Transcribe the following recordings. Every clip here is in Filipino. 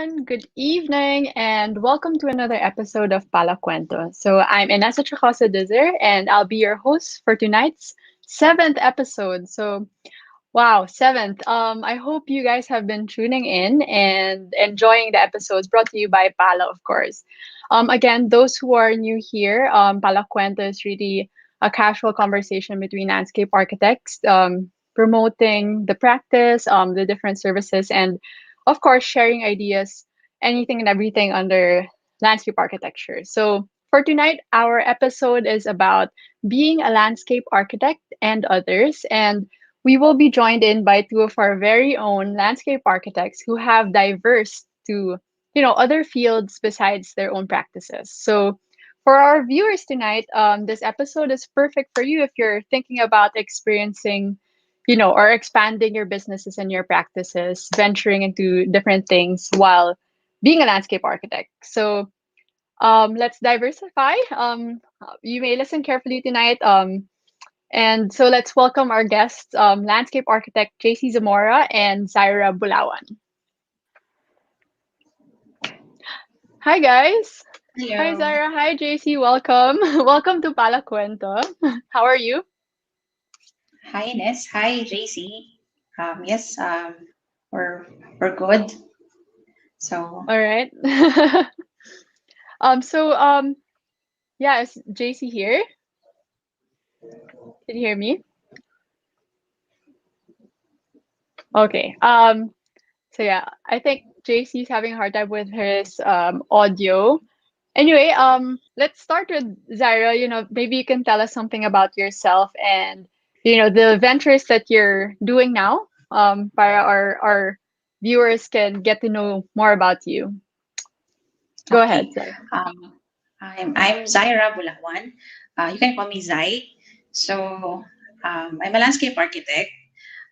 everyone. Good evening, and welcome to another episode of PALAKwento. So, I'm Inessa Chacosa Dizer, and I'll be your host for tonight's seventh episode. So, wow, seventh. I hope you guys have been tuning in and enjoying the episodes brought to you by Pala, of course. Again, those who are new here, PALAKwento is really a casual conversation between landscape architects, promoting the practice, the different services, and of course, sharing ideas, anything and everything under landscape architecture. So, for tonight, our episode is about being a landscape architect and others. And we will be joined in by two of our very own landscape architects who have diverse to, other fields besides their own practices. So, for our viewers tonight, this episode is perfect for you if you're thinking about experiencing or expanding your businesses and your practices, venturing into different things while being a landscape architect. So let's diversify. You may listen carefully tonight. And so let's welcome our guests, landscape architect JC Zamora and Zayra Bulawan. Hi, guys. Hi, Hello. Zyra. Hi, JC. Welcome. Welcome to Palakwento. How are you? Hi, Ines. Hi, JC. Yes, we're we're good. So All right. So yeah, is JC here? Can you hear me? Okay. So yeah, I think JC's having a hard time with his audio. Anyway, let's start with Zyra. Maybe you can tell us something about yourself and the ventures that you're doing now. Para our viewers can get to know more about you. Go ahead, okay. Zyra. I'm Zayra Bulawan. You can call me Zay. So I'm a landscape architect.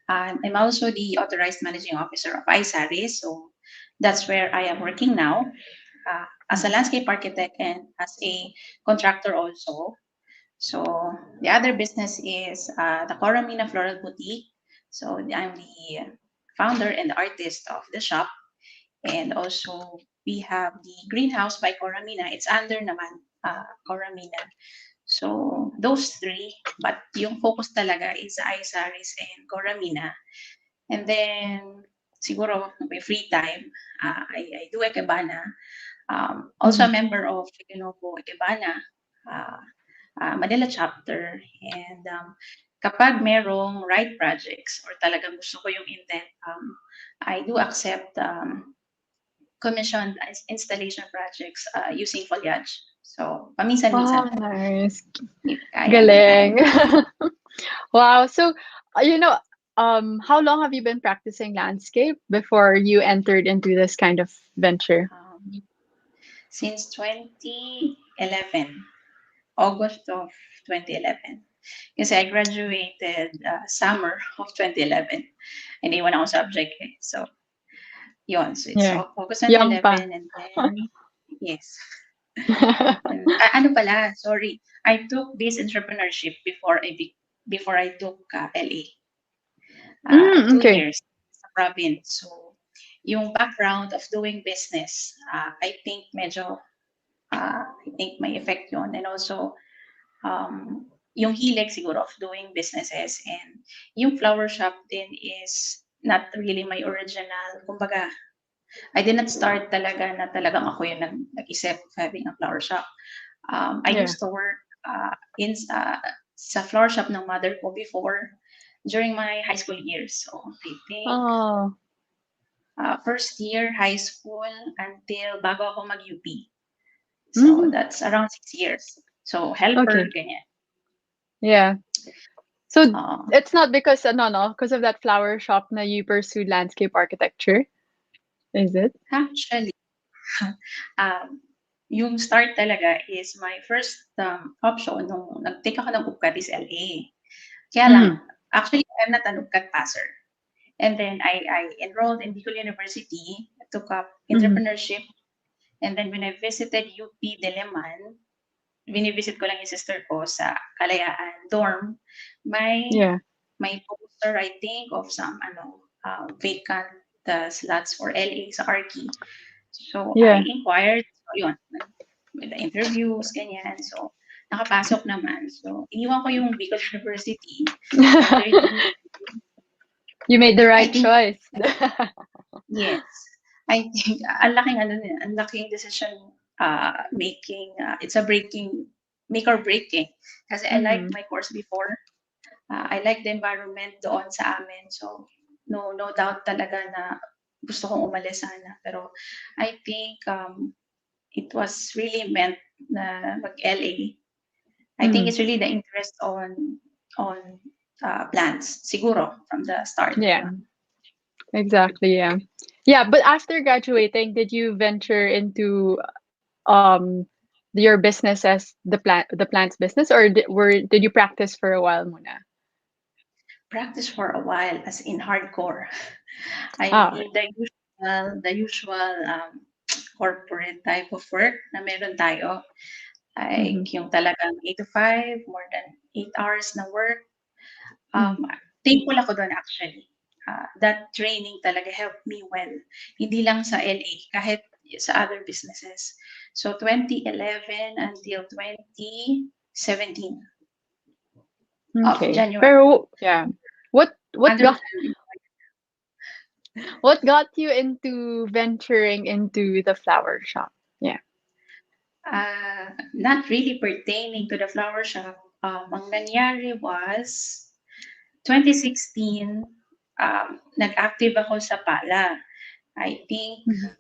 I'm also the authorized managing officer of iSaris. So that's where I am working now as a landscape architect and as a contractor also. So the other business is the Coramina Floral Boutique. So I'm the founder and artist of the shop. And also we have the Greenhouse by Coramina. It's under naman Coramina. So those three, but yung focus talaga is Isaris and Coramina. And then siguro may free time, I do Ekebana. Also a Mhm. member of Ekebana. Uh, Manila chapter. And kapag merong right projects or talagang gusto ko yung intent, I do accept commissioned installation projects using foliage. So, Oh, paminsan-minsan po, nice. if kaya ng Galing. time. Wow. So, how long have you been practicing landscape before you entered into this kind of venture? Um, since 2011, August of 2011. Kasi I graduated summer of 2011. And iwan ako subject eh. So, yun. So, it's Yeah. August Young pa. 2011 and then, yes. And ano pala, sorry. I took this entrepreneurship before I took LA. Two Okay. years sa province. So, yung background of doing business, I think may effect yun. And also, yung hilig siguro of doing businesses. And yung flower shop din is not really my original. Kumbaga, I did not start talaga na talagang ako yung nag-isip of having a flower shop. I Yeah. used to work sa flower shop ng mother ko before during my high school years. So, I think Oh, first year high school until bago ako mag-UP. So, mm, that's around 6 years. So, helper, okay. ganyan. Yeah. So Uh, it's not because no, because of that flower shop na you pursued landscape architecture, is it? Actually, um, yung start talaga is my first option nung nag-take ako ng UPCAT is LA. Kaya lang, Mm-hmm. actually, I'm not an UPCAT passer. And then I enrolled in Bicol University, I took up Mm-hmm. entrepreneurship. And then when I visited UP Diliman, binivisit ko lang yung sister ko sa Kalayaan dorm, may Yeah. may poster I think of some vacant slots for LA sa Archie. So I Yeah. inquired, so yun, with the interviews, ganyan. So nakapasok naman. So iniwan ko yung Bicol University. Entered. You made the I right think, choice. yes. I think, ang laking ano, ang laking decision making. It's a make or breaking. Kasi I like Mhm. my course before. I like the environment doon sa amin. So, no doubt talaga na gusto kong umalis sana. Pero I think it was really meant na mag-LA. I think Mhm. it's really the interest on plants, siguro, from the start. Yeah, exactly. Yeah. Yeah, but after graduating, did you venture into um your business as the plants business, or did you practice for a while muna? Practice for a while, as in hardcore. I Ah, mean, the usual corporate type of work na meron tayo. mm-hmm. Like yung talagang 8 to 5, more than 8 hours na work. Mm. Thankful ako doon actually. That training talaga helped me well. Hindi lang sa LA, kahit sa other businesses. So 2011 until 2017 of Okay. January. Pero yeah, what Under got what got you into venturing into the flower shop? Yeah. not really pertaining to the flower shop. Ang nangyari was 2016, nag-active ako sa PALA. I think Mhm.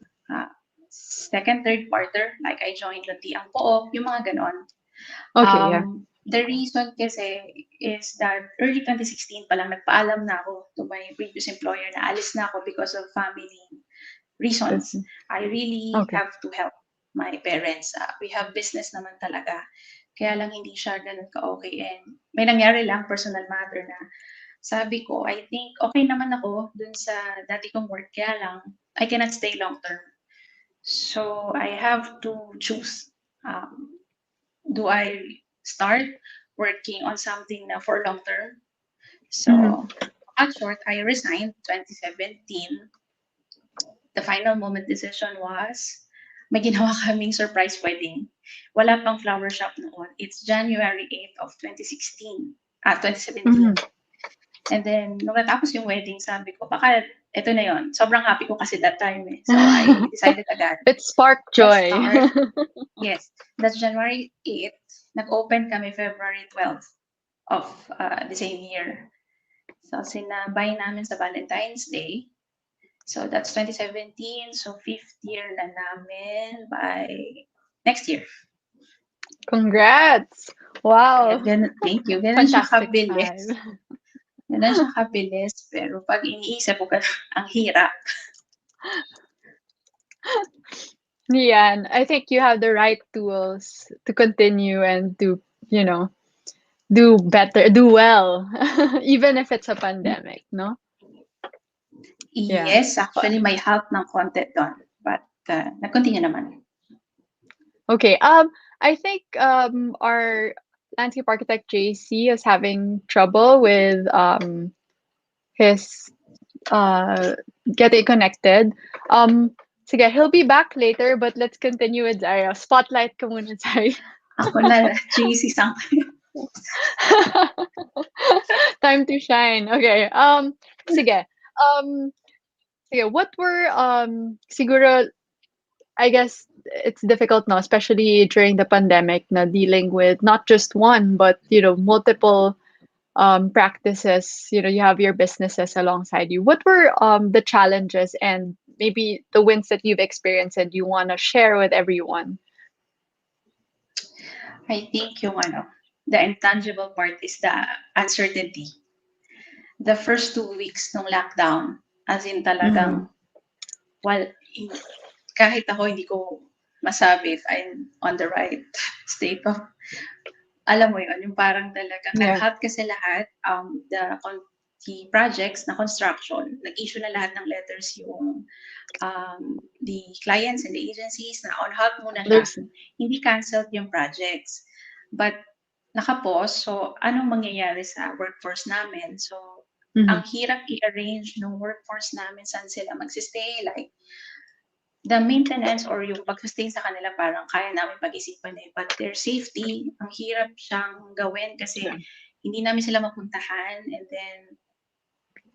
second, third quarter, like I joined Luntiang Pook, yung mga ganon. Okay. Yeah. The reason kasi is that early 2016 pa lang nagpaalam na ako to my previous employer na alis na ako because of family reasons. Business. I really Okay. have to help my parents. We have business naman talaga. Kaya lang hindi siya ganun ka-okay. And may nangyari lang, personal matter na sabi ko, I think okay naman ako dun sa dati kong work. Kaya lang, I cannot stay long term. So I have to choose. Um, do I start working on something na for long term? Mm-hmm. So, at short, I resigned 2017. The final moment decision was, may ginawa kaming surprise wedding. Wala pang flower shop noon. It's January 8th of 2016. 2017. Mm-hmm. And then, nung natapos yung wedding, sabi ko, baka ito na yon. Sobrang happy ko kasi that time eh. So, I decided agad, It sparked let's joy. start. Yes, that's January 8th. Nag-open kami February 12th of the same year. So, sinabay namin sa Valentine's Day. So, that's 2017. So, fifth year na namin by next year. Congrats! Kaya Wow. thank you. Ganun siya Fantastic kabilis. time. Ganun siya kabilis. Pero pag iniisip ko, ang hirap. Yeah, and I think you have the right tools to continue and to, you know, do better, do well, even if it's a pandemic, no? Yeah. Yes, actually, may help ng content doon. But, nag-continue naman. Okay. I think our landscape architect JC is having trouble with his uh getting connected. Sige, he'll be back later, but let's continue with Zyra. Spotlight ka muna, Zyra. Ako na, cheesy sang. Time to shine. Okay. Sige. Um, sige, what were siguro I guess it's difficult now, especially during the pandemic, na dealing with not just one, but multiple practices. You have your businesses alongside you. What were the challenges and maybe the wins that you've experienced and you want to share with everyone? I think yung the intangible part is the uncertainty. The first 2 weeks ng lockdown, as in Mm-hmm. talagang, well, kahit ako hindi ko masabi if I'm on the right state of, alam mo yun, yung parang talagang Yeah. nag-halt kasi lahat, the projects na construction, nag-issue na lahat ng letters yung the clients and the agencies na on hold muna siya. There's. Hindi canceled yung projects. But nakapos, so anong mangyayari sa workforce namin? So, Mm-hmm. ang hirap i-arrange ng workforce namin saan sila magsistay. Like, the maintenance or yung pag-sustain sa kanila parang kaya namin pag-isipan eh. But their safety, ang hirap siyang gawin kasi Yeah. hindi namin sila mapuntahan and then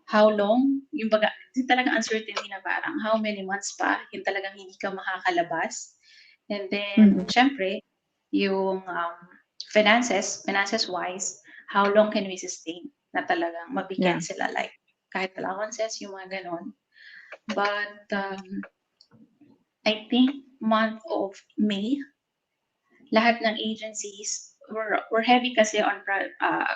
how long, yung baga, yung talagang uncertainty na parang how many months pa, yung talagang hindi ka makakalabas. And then, Mhm. syempre, yung finances wise, how long can we sustain na talagang mabigyan Yeah. sila like kahit allowances, yung mga ganon. But I think month of May, lahat ng agencies were heavy kasi on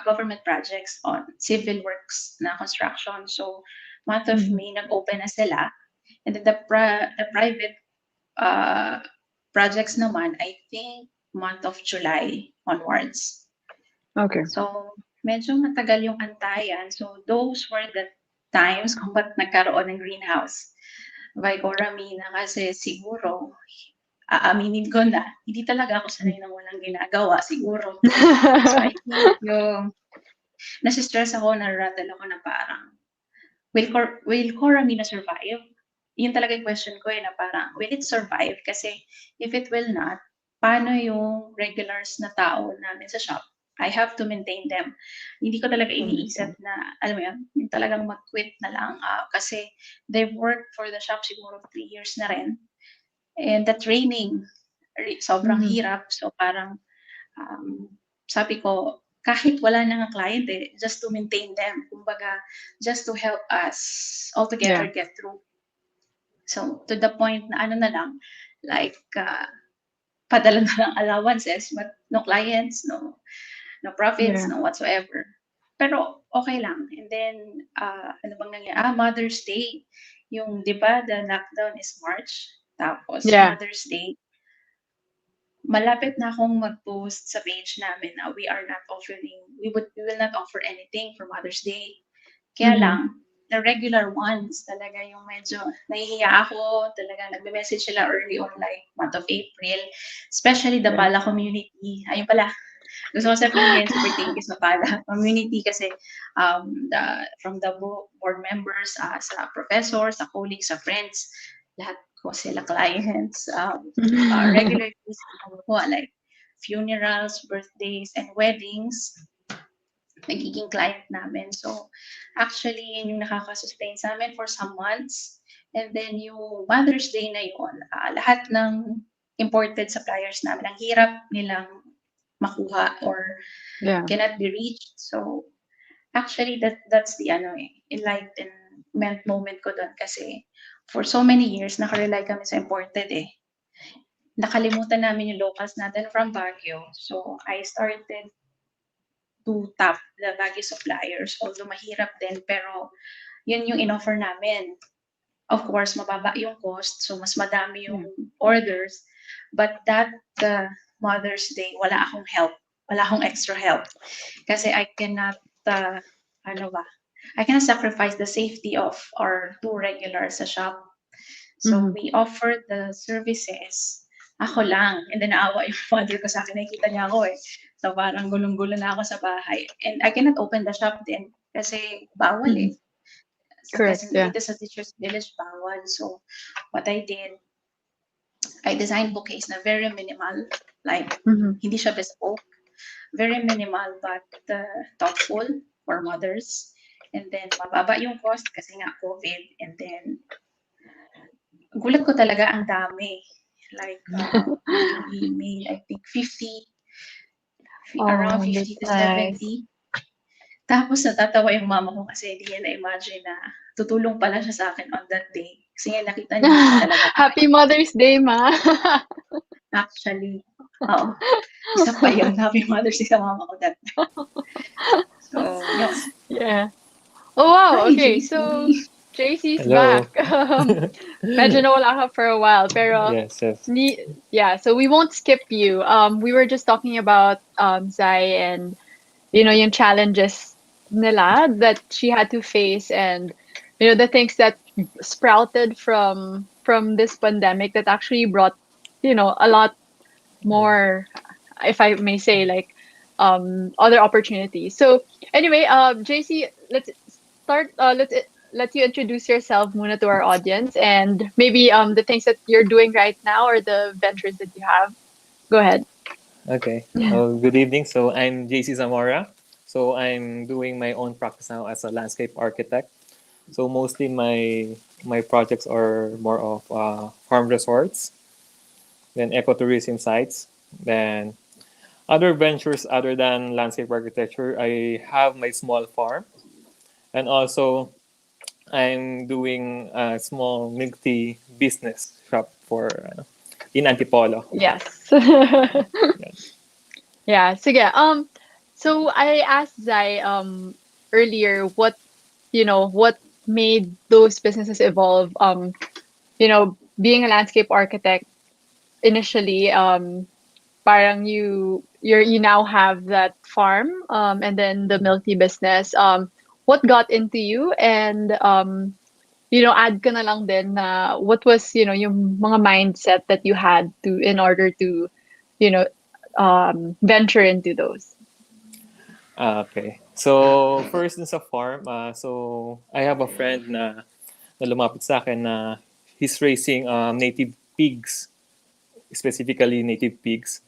government projects on civil works na construction. So month of Mhm. May nag-open na sila. And then the private uh, projects naman, I think month of July onwards. Okay. So medyo matagal yung antayan. So those were the times kung ba't nagkaroon ng greenhouse by Cora Mina kasi siguro aaminin ko na hindi talaga ako sanay ng walang ginagawa siguro. So I think yung nasi-stress ako, nara-rattle ako na parang will Cora Mina survive? Yun talaga yung question ko eh, na parang will it survive? Kasi if it will not, paano yung regulars na tao namin sa shop? I have to maintain them. Hindi ko talaga iniisip Understand. na, alam mo yun, yung talagang mag-quit na lang. Kasi they've worked for the shop siguro 3 years na rin. And the training, sobrang Mhm. hirap. So parang um, sabi ko, kahit wala na nga client eh, just to maintain them. Kumbaga, just to help us all Yeah. together get through. So to the point na ano na lang, like padala na lang allowances, but no clients, no profits, Yeah. no whatsoever. Pero okay lang. And then, ano bang nangyari? Mother's Day. Yung, di ba, the lockdown is March. Tapos, Yeah. Mother's Day, malapit na akong mag-post sa page namin na we will not offer anything for Mother's Day. Kaya Mhm. lang, the regular ones talaga yung medyo nahihiya ako, talaga nagme-message sila early on like month of April, especially the Yeah. Pala community. Ayun pala, gusto ko sabihin, super thank you sa Pala community kasi from the board members, sa professors, sa colleagues, sa friends, lahat ko sila clients, regular cases ko, like funerals, birthdays, and weddings, nagiging client namin. So, actually, yun yung nakaka-sustain sa amin for some months. And then, yung Mother's Day na yun, lahat ng imported suppliers namin, ang hirap nilang makuha or Yeah. cannot be reached. So, actually, that's the enlightenment moment ko doon kasi for so many years, nakarely kami sa imported eh. Nakalimutan namin yung locals natin from Baguio. So, I started to tap the Baguio suppliers. Although mahirap din, pero yun yung in-offer namin. Of course, mababa yung cost, so mas madami yung Yeah. orders. But that Mother's Day, wala akong help. Wala akong extra help. Kasi I cannot, ano ba, I cannot sacrifice the safety of our two regulars sa shop. So Mhm. we offered the services. Ako lang. And then naawa yung father ko sa akin. Nakikita niya ako eh. So parang gulong-gulo na ako sa bahay. And I cannot open the shop din kasi bawal Mhm. eh. Correct. Kasi Yeah. dito sa Teachers Village bawal. So what I did, I designed bouquets na very minimal. Like Mhm. hindi siya bespoke. Very minimal but thoughtful for mothers. And then mababa yung cost kasi nga COVID. And then gulat ko talaga ang dami. Like, may I think 50, around Oh, 50 that's to nice. 70. Tapos natatawa yung mama ko kasi hindi niya na-imagine na tutulong pala siya sa akin on that day. Kasi nga nakita niya hindi talaga Happy kaya. Mother's Day, ma. Actually, oo. Isa pa yun. Happy Mother's Day sa mama ko that day. So, yun. Yeah. Oh wow. Hi, Okay. JC. So JC's back. Hello. Medyo nawala ka for a while, pero Yes, yes. yeah. So we won't skip you. We were just talking about Zai and yung challenges nila that she had to face, and the things that sprouted from this pandemic that actually brought a lot Yeah. more, if I may say, like other opportunities. So anyway, JC, let's start. Let's let you introduce yourself muna to our audience and maybe the things that you're doing right now or the ventures that you have. Go ahead. Okay. Good evening. So I'm JC Zamora. So I'm doing my own practice now as a landscape architect. So mostly my projects are more of farm resorts, then ecotourism sites, then other ventures other than landscape architecture. I have my small farm, and also I'm doing a small milk tea business shop for in Antipolo. Yes. Yeah. Yeah, sige. So I asked Zai earlier what what made those businesses evolve. Being a landscape architect initially, parang you now have that farm, and then the milk tea business. What got into you and add ka na lang din na what was, yung mga mindset that you had to in order to, you know, venture into those. Okay. So, first dun sa farm, so I have a friend na lumapit sa akin na he's raising native pigs, specifically native pigs.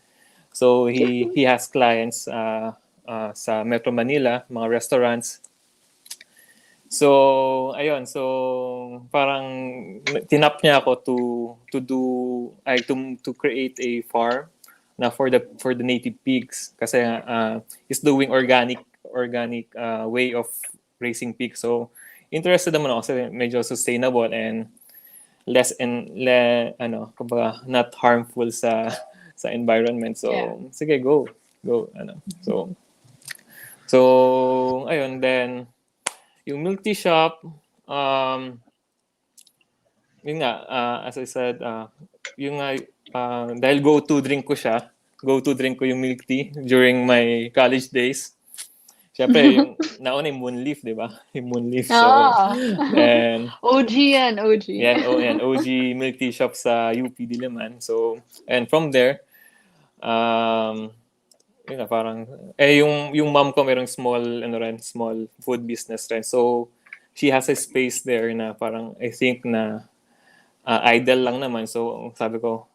So, he has clients sa Metro Manila, mga restaurants. So, ayun. So, parang tinap niya ako to do to create a farm na for the native pigs kasi he's doing organic way of raising pigs. So, interested naman ako kasi medyo sustainable and less and kumbaga not harmful sa environment. Yeah. So, sige, go So, ayun, then yung milk tea shop, um, yun nga, as I said, yung nga, dahil go-to drink ko yung milk tea during my college days. Siyempre, yung nauna yung Moonleaf, di ba? Yung Moonleaf. So, Ah. then, OG yan, OG. yan, OG milk tea shop sa UP Diliman. So, and from there, um, yun nga, parang, yung mom ko merong small food business rin. So, she has a space there na parang, I think na, idle lang naman. So, sabi ko,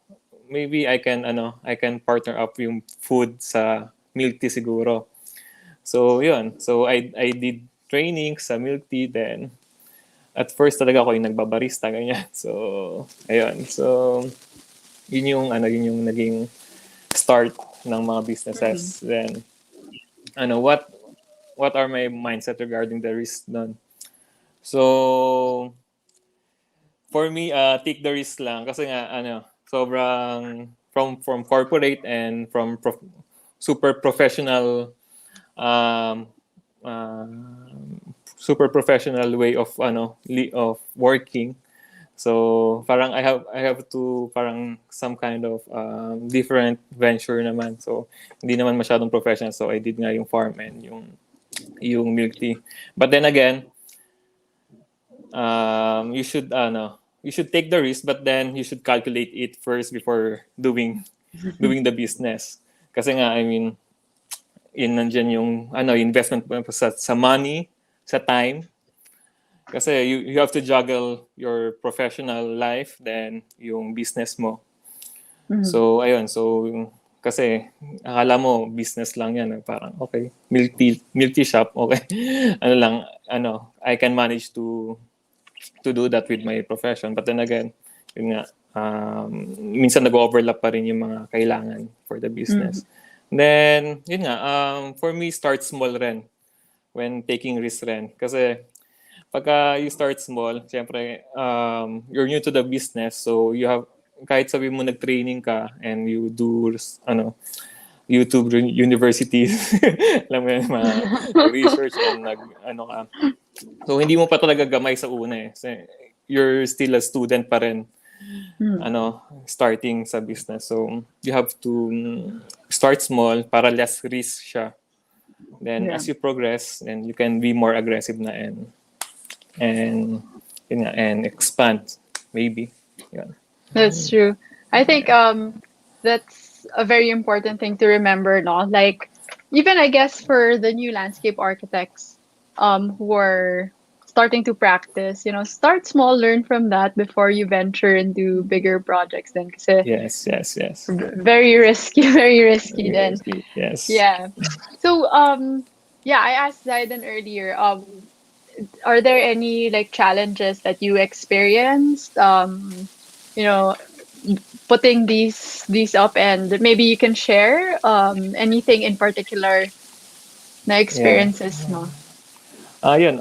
maybe I can partner up yung food sa milk tea siguro. So, yun. So, I did training sa milk tea then. At first talaga ako yung nagbabarista, ganyan. So, ayun. So, yun yung naging start ng mga Mhm. businesses. Then, what are my mindset regarding the risk nun? So, for me, take the risk lang kasi nga sobrang from corporate and from super professional um uh, super professional way of of working. So parang I have to parang some kind of different venture naman. So hindi naman masyadong professional. So I did nga yung farm and yung milk tea. But then again, you should take the risk, but then you should calculate it first before doing the business. Kasi nga, I mean, nandiyan yung investment mo sa money, sa time. Kasi you have to juggle your professional life then yung business mo. Mhm. So ayun, kasi akala mo business lang yan, parang okay, milk tea shop, okay. I can manage to do that with my profession. But then again, yun nga, minsan nag-overlap pa rin yung mga kailangan for the Mhm. business. Then, yun nga, for me, start small rin when taking risk rin. Kasi pagka you start small, siyempre, you're new to the business, so you have, kahit sabi mo nag-training ka and you do, YouTube universities, alam mo yun, mga research and ka. So, hindi mo pa talaga gamay sa una eh. Kasi you're still a student pa rin, Mhm. starting sa business. So, you have to start small para less risk siya. Then, Yeah. as you progress, then you can be more aggressive na and yun nga, and expand, maybe. Yun. That's true. I think that's a very important thing to remember, no? Like even I guess for the new landscape architects who are starting to practice, start small, learn from that before you venture into bigger projects then. Kasi Yes. very risky, very risky then. Yes. Yeah. So, yeah, I asked Zayden earlier, are there any like challenges that you experienced, you know, putting these up, and maybe you can share anything in particular na Yeah. experiences mo? Yun,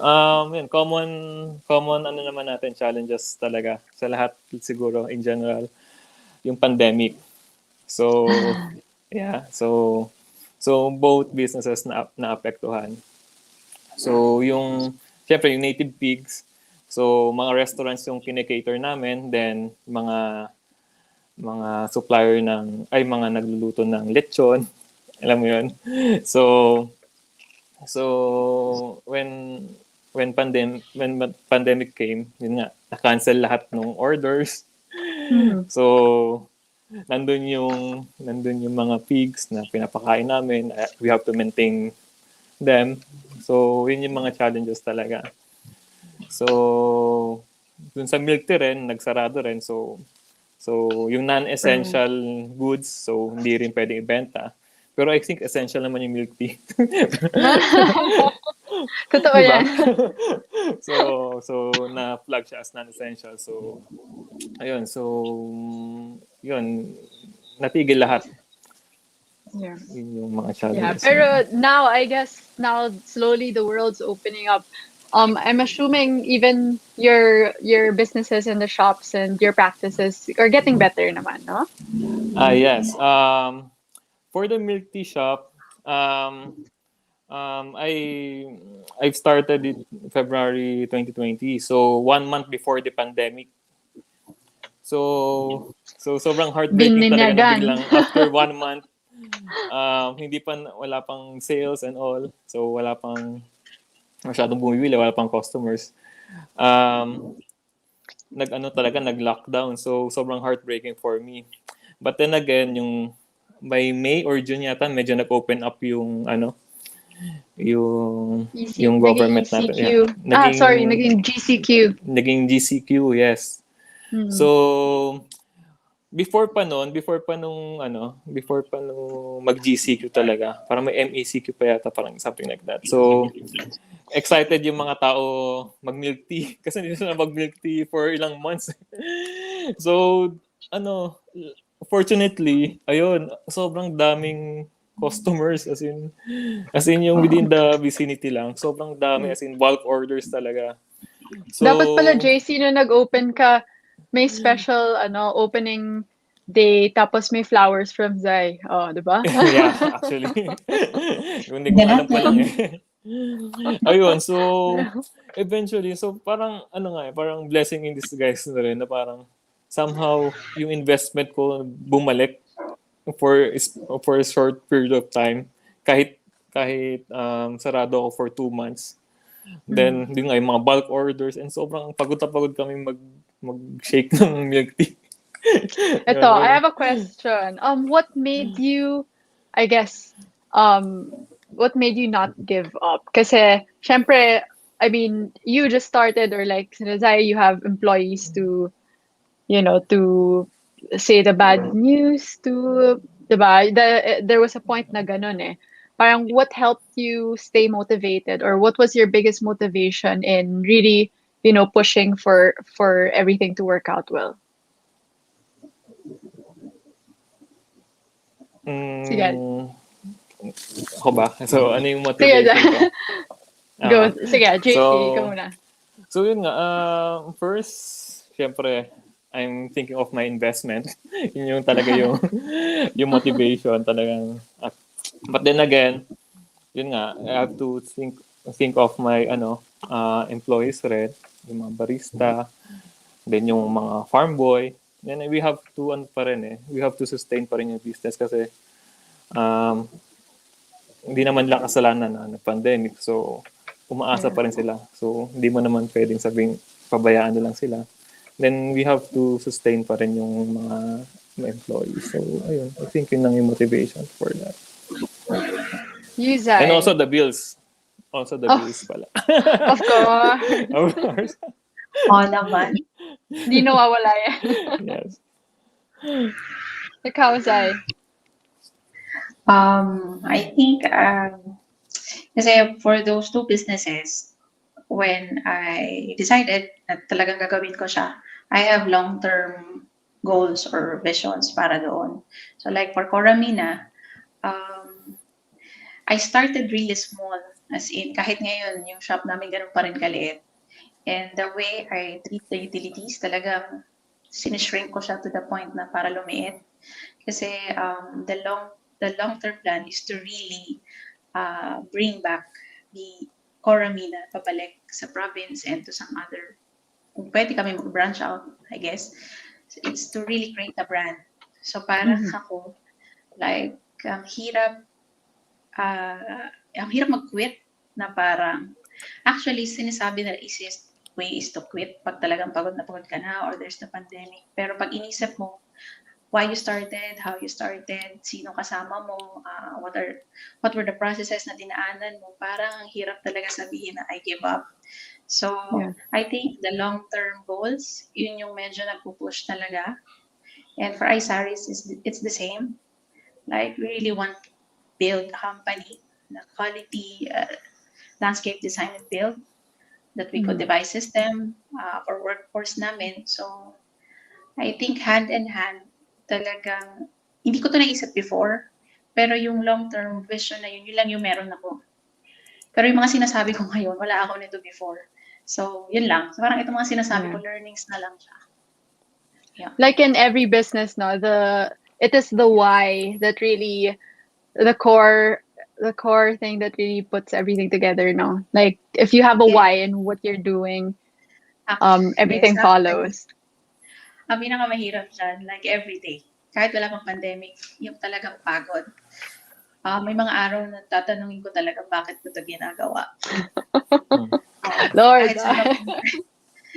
common ano naman natin, challenges talaga sa lahat siguro in general, yung pandemic. So, yeah. So both businesses naapektuhan. So, syempre yung native pigs, so mga restaurants yung kinikater namin, then mga supplier mga nagluluto ng lechon, alam mo yun. So, when pandemic came, yun nga, na-cancel lahat ng orders. Mhm. So, nandun yung mga pigs na pinapakain namin. We have to maintain them. So, yun yung mga challenges talaga. So, dun sa milk tea rin, nagsarado rin. So yung non-essential goods, so hindi rin pwedeng ibenta. Pero I think essential naman yung milk tea. Totoo Diba? yan. So na-flag siya as non-essential. So, ayun. So, yun. Natigil lahat. Yeah. Yun yung mga Yeah, challenges. pero now I guess now slowly the world's opening up. I'm assuming even your businesses and the shops and your practices are getting better naman, no? Yes. For the milk tea shop, I've started it February 2020. So 1 month before the pandemic. So sobrang heartbreaking talaga na Bininyagan. biglang after 1 month, wala pang sales and all. So wala pang masyadong bumibili, wala pang customers. Nag-lockdown. So sobrang heartbreaking for me. But then again, yung by May or June yata, medyo nag-open up yung Naging government natin. Yeah. ECQ. Sorry, naging GCQ. Naging GCQ, yes. Hmm. So before pa nung mag-GCQ talaga, parang may MECQ pa yata, parang something like that. So excited yung mga tao mag-milk tea kasi hindi sila mag-milk tea for ilang months. So fortunately, ayun, sobrang daming customers, as in yung within the vicinity lang, sobrang dami, as in bulk orders talaga. So Dapat pala, JC, na nag-open ka, may special opening day, tapos may flowers from Zay. Oh, di ba? yeah, actually. Hindi ko alam pa lang eh. Ayun, so eventually, so parang parang blessing in disguise na rin, na parang somehow yung investment ko bumalik for for a short period of time, kahit sarado ako for 2 months. Then yung mga bulk orders, and sobrang pagod na pagod kami mag-shake ng milk tea. Ito, I have a question. What made you, I guess, what made you not give up? Kasi, syempre, I mean, you just started, or like, Zay, you have employees to, to say the bad news to, diba? There was a point na ganun eh. Parang what helped you stay motivated, or what was your biggest motivation in really, pushing for everything to work out well? Sige. Ako ba? So, ano yung Sige, motivation ko? go. Sige, JC, So, ikaw muna. So yun nga, first, syempre, I'm thinking of my investment. Yun yung talaga yung motivation talagang. But then again, yun nga, I have to think of my employees rin, yung mga barista, then yung mga farm boy. Then we have to we have to sustain pa rin yung business kasi hindi naman nila kasalanan na pandemic. So umaasa pa rin sila. So hindi mo naman pwedeng sabing pabayaan na lang sila. Then we have to sustain pa rin yung mga employees. So ayun, I think yun lang yung motivation for that. You, Zay. And also the bills. Also the Oh, bills pala. of course. Of course. Oo naman. Di nawawala yan. Yes. Ikaw, Zay. I think kasi for those two businesses, when I decided na talagang gagawin ko siya, I have long-term goals or visions para doon. So like for Coramina, um, I started really small. As in, kahit ngayon, yung shop namin ganun pa rin kaliit. And the way I treat the utilities, talagang sinishrink ko siya to the point na para lumiit. Kasi the long-term plan is to really bring back the Coramina pabalik sa province and to some other. Kung pwede kami mag-branch out, I guess. It's to really create a brand. So parang Mhm. ako, like, ang hirap mag-quit na parang, actually, sinasabi na easiest way is to quit pag talagang pagod na pagod ka na or there's the pandemic. Pero pag inisip mo, why you started, how you started, sino kasama mo, what were the processes na dinaanan mo, parang ang hirap talaga sabihin na I give up. So, Yeah. I think the long-term goals, yun yung medyo nagpo-push talaga. And for iSaris, it's the same. Like, we really want to build a company na quality landscape design and build that we could devise system for workforce namin. So, I think hand in hand, talagang, hindi ko to naisip before, pero yung long-term vision na yun lang yung meron ako. Pero yung mga sinasabi ko ngayon, wala ako nito before. So, yun lang. So, parang itong mga sinasabi ko, learnings na lang siya. Yeah. Like in every business, no, it is the why that really the core thing that really puts everything together, no? Like if you have a Yeah. why in what you're doing, everything Yes, follows. ang pinakamahirap dyan, like everyday, kahit wala pang pandemic, yung talagang pagod. May mga araw na tatanungin ko talaga bakit ko ito ginagawa. Lord.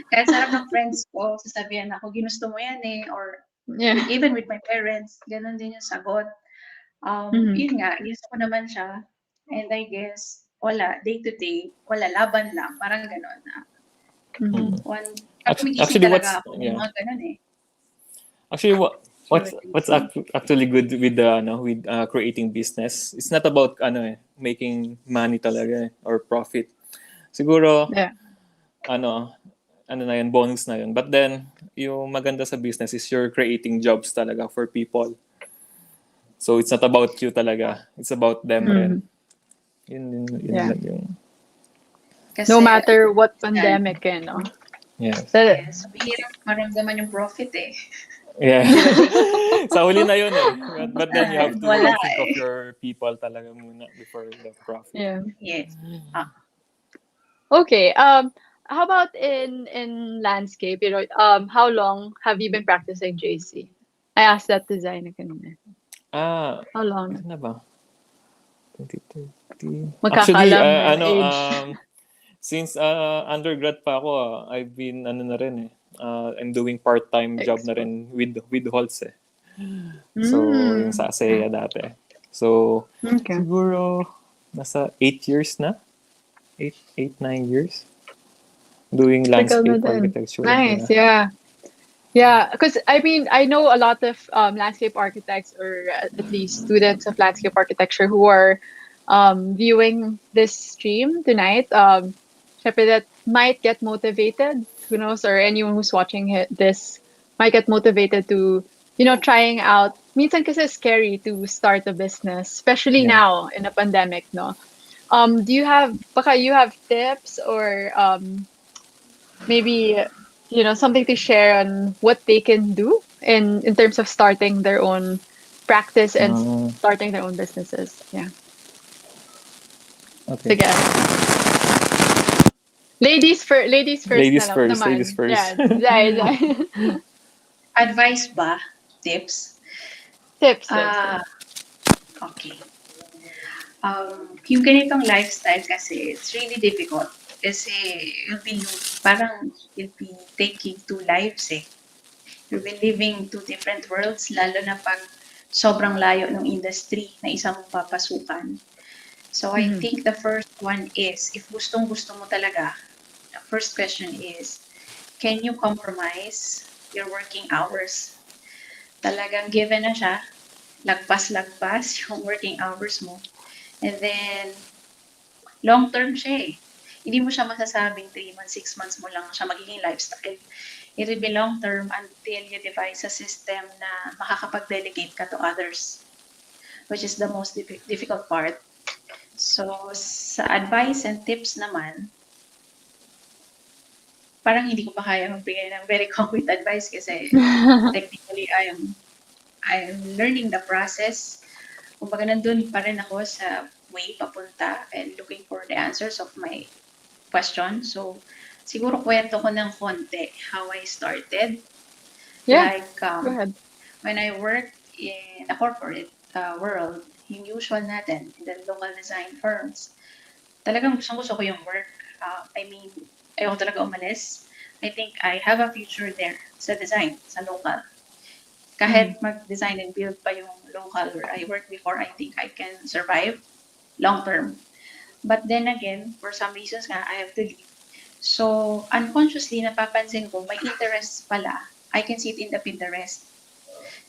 Kahit sarap ng friends ko, sasabihan ako, ginusto mo yan eh, or Yeah. even with my parents, ganun din yung sagot. Yun nga, gusto ko naman siya, and I guess, wala, day to day, wala, laban lang, parang ganun. Actually, talaga ako ng mga ganun eh. Actually, what's actually good with with creating business? It's not about making money talaga or profit. Siguro Yeah. ano na yun, bonus na yun. But then yung maganda sa business is you're creating jobs talaga for people. So it's not about you talaga. It's about them rin. Yun Yeah. lang yung Kasi, No matter what pandemic, no? yes. Yes, mahirap maramdaman yung profit eh. Yeah. Sa huli na yun eh. But then you have to Wala think of eh. your people talaga muna before the profit. Yeah. Yes. Okay. How about in landscape? You know, how long have you been practicing JC? I asked that to Zaina kanina. How long? Ano na ba? 2030. Actually, Magkakaalam na age. since undergrad pa ako, I've been na rin eh. I'm doing part-time job na rin with Holtz eh. So, yung sa ASEA dati. So, siguro nasa 8 years na. 9 years. Doing landscape architecture. Nice, yeah. Yeah, because I mean, I know a lot of landscape architects, or at least students of landscape architecture, who are viewing this stream tonight. Syempre that might get motivated, who knows, or anyone who's watching this might get motivated to, trying out. Minsan kasi scary to start a business, especially now in a pandemic, no? Do you have, baka you have tips or maybe something to share on what they can do in terms of starting their own practice and starting their own businesses? Yeah. Okay. Sige. Ladies first. Ladies first. Yeah. Zay. Advice ba? Tips? Tips. Okay. Yung ganitong lifestyle kasi, it's really difficult. Kasi you'll be taking two lives eh. You'll be living two different worlds, lalo na pag sobrang layo ng industry na isang papasukan. So I think the first one is, if gustong-gusto mo talaga, the first question is, can you compromise your working hours? Talagang given na siya, lagpas-lagpas yung working hours mo. And then, long-term siya eh. Hindi mo siya masasabing 3 months, 6 months mo lang siya magiging lifestyle. It will be long-term until you devise a system na makakapag-delegate ka to others, which is the most difficult part. So, sa advice and tips naman, parang hindi ko pa kaya magbigay ng very concrete advice kasi technically I'm learning the process. Kumbaga nandun pa rin ako sa way papunta and looking for the answers of my question. So, siguro kwento ko ng konti how I started. Yeah, Like, go ahead. when I worked in a corporate world, yung usual natin, in the local design firms, talagang gusto ko yung work. I mean, ayoko talaga umalis. I think I have a future there sa design, sa local. Kahit mag-design and build pa yung local where I worked before, I think I can survive long term. But then again, for some reasons nga, I have to leave. So, unconsciously, napapansin ko, may interest pala. I can see it in the Pinterest.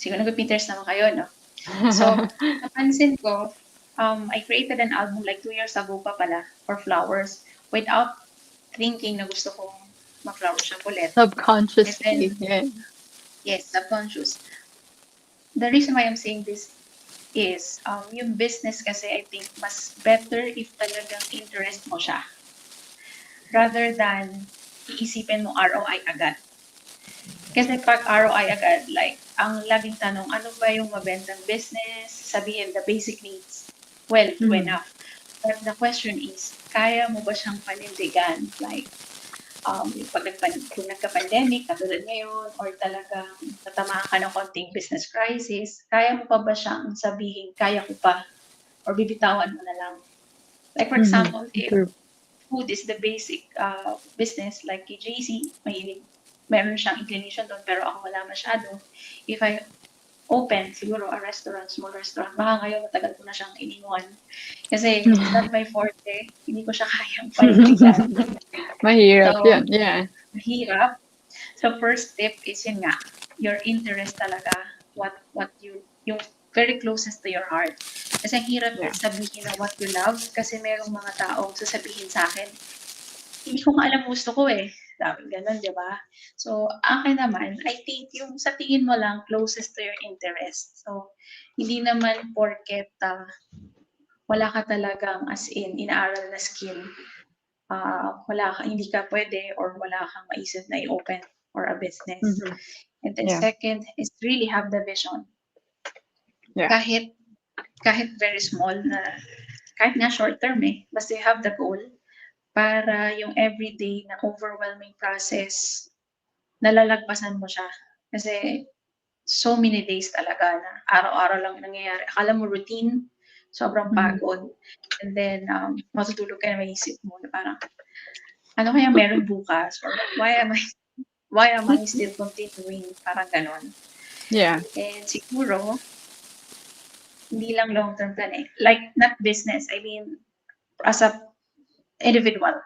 Siguro nag-Pinterest naman kayo, no? So, napansin ko, I created an album like 2 years ago pa pala for flowers without thinking na gusto kong mag-flower shop ulit. Subconsciously, And then, yeah. yes, subconscious. The reason why I'm saying this is, yung business kasi I think mas better if talagang interest mo siya rather than iisipin mo ROI agad. Kasi pag ROI agad, like, ang laging tanong, ano ba yung mabentang business? Sabihin, the basic needs. Well, true enough. But the question is, kaya mo ba siyang panindigan? Like, kung nagka-pandemic, katulad ngayon, or talagang natamaan ka ng konting business crisis, kaya mo pa ba siyang sabihin, kaya ko pa, or bibitawan mo na lang? Like, for example, if food is the basic business, like kay JC, meron siyang inclination doon, pero ako wala masyado. If I open, siguro, a restaurant, small restaurant, baka ngayon matagal ko na siyang iniwan. Kasi it's not my forte, hindi ko siya kayang panindigan. Mahirap So, yun, yeah. mahirap. So, first tip is yun nga, your interest talaga, what yung very closest to your heart. Kasi ang hirap sabihin na what you love, kasi merong mga taong sasabihin sa akin, hindi ko nga alam gusto ko eh. Sabi ganun, di ba? So, akin naman, I think yung sa tingin mo lang closest to your interest. So, hindi naman porket wala ka talagang as in inaaral na skill, hindi ka pwede or wala kang maisip na i-open or a business. And then second is really have the vision. Yeah. Kahit very small na, kahit nga short term eh, basta you have the goal para yung everyday na overwhelming process, nalalagpasan mo siya. Kasi so many days talaga na araw-araw lang nangyayari. Akala mo routine, sobrang pagod. And then, matutulog ka na maisip mo na parang, ano kaya meron bukas? Or why am I still continuing? Parang ganon. Yeah. And siguro, hindi lang long-term plan eh. Like, not business. I mean, as a individual.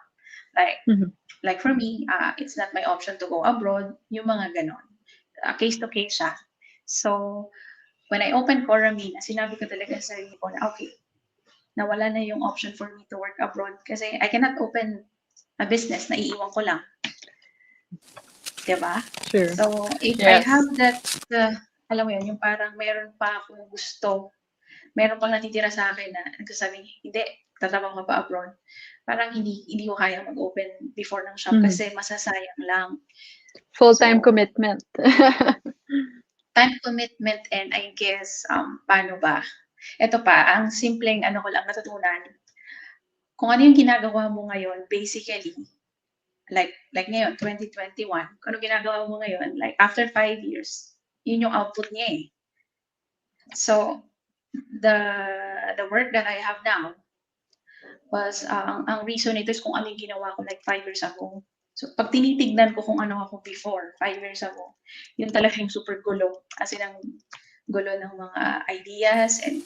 Like for me, it's not my option to go abroad. Yung mga ganon. Case to case siya. So, when I opened Coramina, sinabi ko talaga sa sarili ko na, okay, nawala na yung option for me to work abroad kasi I cannot open a business na iiwan ko lang. Diba? Sure. So, if I have that, alam mo yun, yung parang meron pa akong gusto, meron pang natitira sa akin na nagsasabi, hindi, tatrabaho ka pa abroad. Parang hindi ko kaya mag-open before ng shop kasi masasayang lang. Full-time commitment. Time commitment and I guess, paano ba? Ito pa, ang simpleng ko lang natutunan. Kung ano yung ginagawa mo ngayon, basically, like ngayon, 2021, kung ano ginagawa mo ngayon, like after 5 years, yun yung output niya eh. So, the work that I have now was, ang reason nito is kung ano yung ginawa ko like 5 years ago. So, pag tinitignan ko kung ano ako before, 5 years ago, yun talaga yung super gulo. As in, ang gulo ng mga ideas and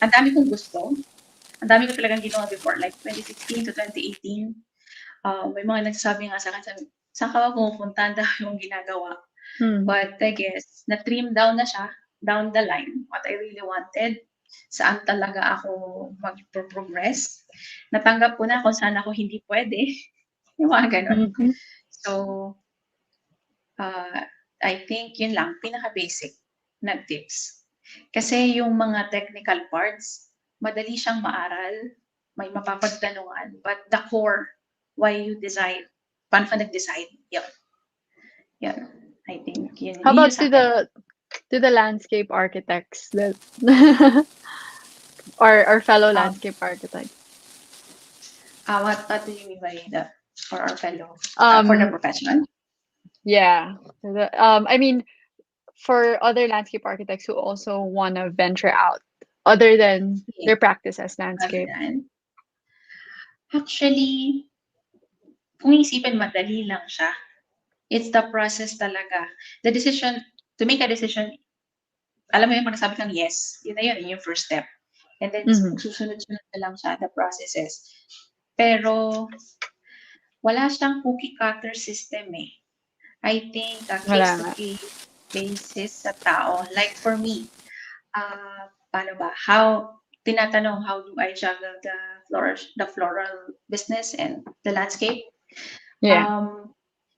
ang dami kong gusto. Ang dami ko talagang ginawa before, like 2016 to 2018. May mga nagsasabi nga sa akin, saan ka ba pumupunta? Ang dami mong ginagawa. But I guess, na-trim down na siya, down the line, what I really wanted, saan talaga ako mag-progress. Natanggap ko na kung saan ako hindi pwede. Yung mga ganun. So, I think yun lang, pinaka-basic na tips. Kasi yung mga technical parts, madali siyang maaral, may mapapagtanungan, but the core, why you design, paano ka nag-decide, yun. I think yun. How Yun about yung sa akin. to the landscape architects that or fellow landscape architects? What do you mean by that for our fellow, for the profession? Yeah. I mean, for other landscape architects who also want to venture out, other than their practice as landscape. Actually, kung isipin, madali lang siya. It's the process talaga. The decision, to make a decision, alam mo yung pag nasabi kang yes, yun na yun yung first step. And then, susunod-sunod na lang siya, the processes. Pero, wala siyang cookie cutter system eh. I think case-to-case basis sa tao. Like for me, paano ba? Tinatanong, how do I juggle the floral business and the landscape? Yeah.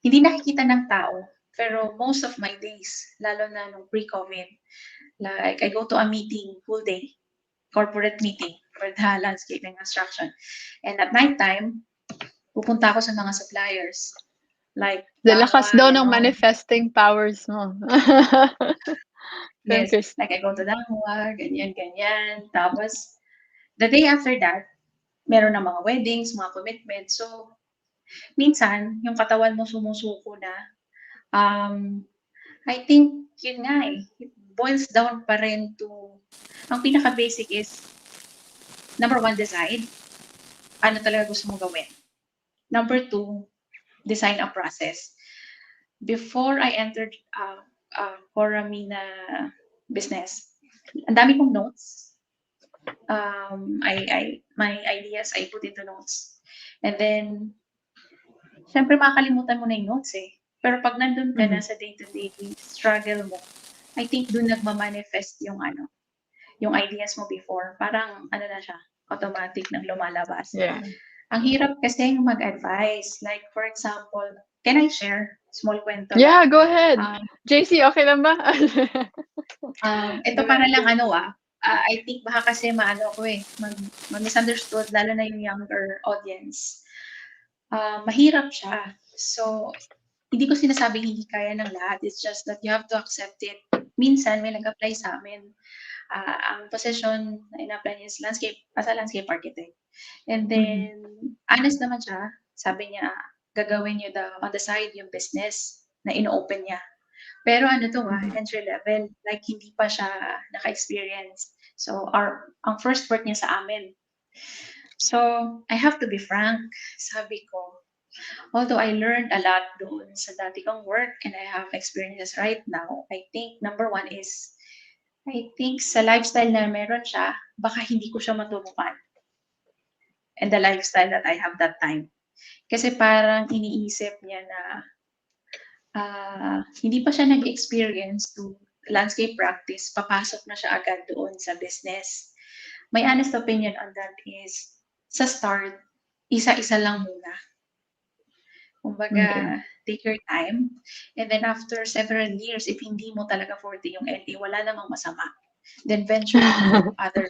Hindi nakikita ng tao. Pero most of my days, lalo na nung pre-COVID, like I go to a meeting full day, corporate meeting for the landscape and construction. And at night time, pupunta ako sa mga suppliers. Like, the lakas daw ng manifesting powers mo. Yes, like I go to Dangwa, ganyan. Tapos, the day after that, meron na mga weddings, mga commitments. So, minsan, yung katawan mo sumusuko na. I think, yun nga eh, it boils down pa rin to, ang pinaka-basic is, number 1, decide. Ano talaga gusto mong gawin. Number 2, design a process. Before I entered Coramina business, ang dami kong notes. My ideas, I put into notes. And then, syempre makakalimutan mo na yung notes eh. Pero pag nandun ka na sa day-to-day struggle mo, I think dun nagmamanifest yung ideas mo before. Parang, na siya, automatic nang lumalabas. Yeah. Ang hirap kasi mag-advise. Like, for example, can I share? Small kwento Yeah, lang. go ahead. JC, okay lang ba? Ito para lang I think baka kasi ma-misunderstood, lalo na yung younger audience. Mahirap siya. So, hindi ko sinasabing hindi kaya ng lahat. It's just that you have to accept it. Minsan, may nag-apply sa amin. Ang position na in-apply niya is as a landscape architect. And then, honest naman siya. Sabi niya, gagawin niyo on the side yung business na ino-open niya. Pero entry level, like hindi pa siya naka-experience. So, ang first work niya sa amin. So, I have to be frank. Sabi ko, although I learned a lot doon sa dati kong work and I have experiences right now, I think number 1 is, I think sa lifestyle na meron siya, baka hindi ko siya maturukan. And the lifestyle that I have that time. Kasi parang iniisip niya na hindi pa siya nag-experience to landscape practice, papasok na siya agad doon sa business. My honest opinion on that is, sa start, isa-isa lang muna. Kumbaga, take your time. And then after several years, if hindi mo talaga forte yung LA, wala namang masama. Then venture into other.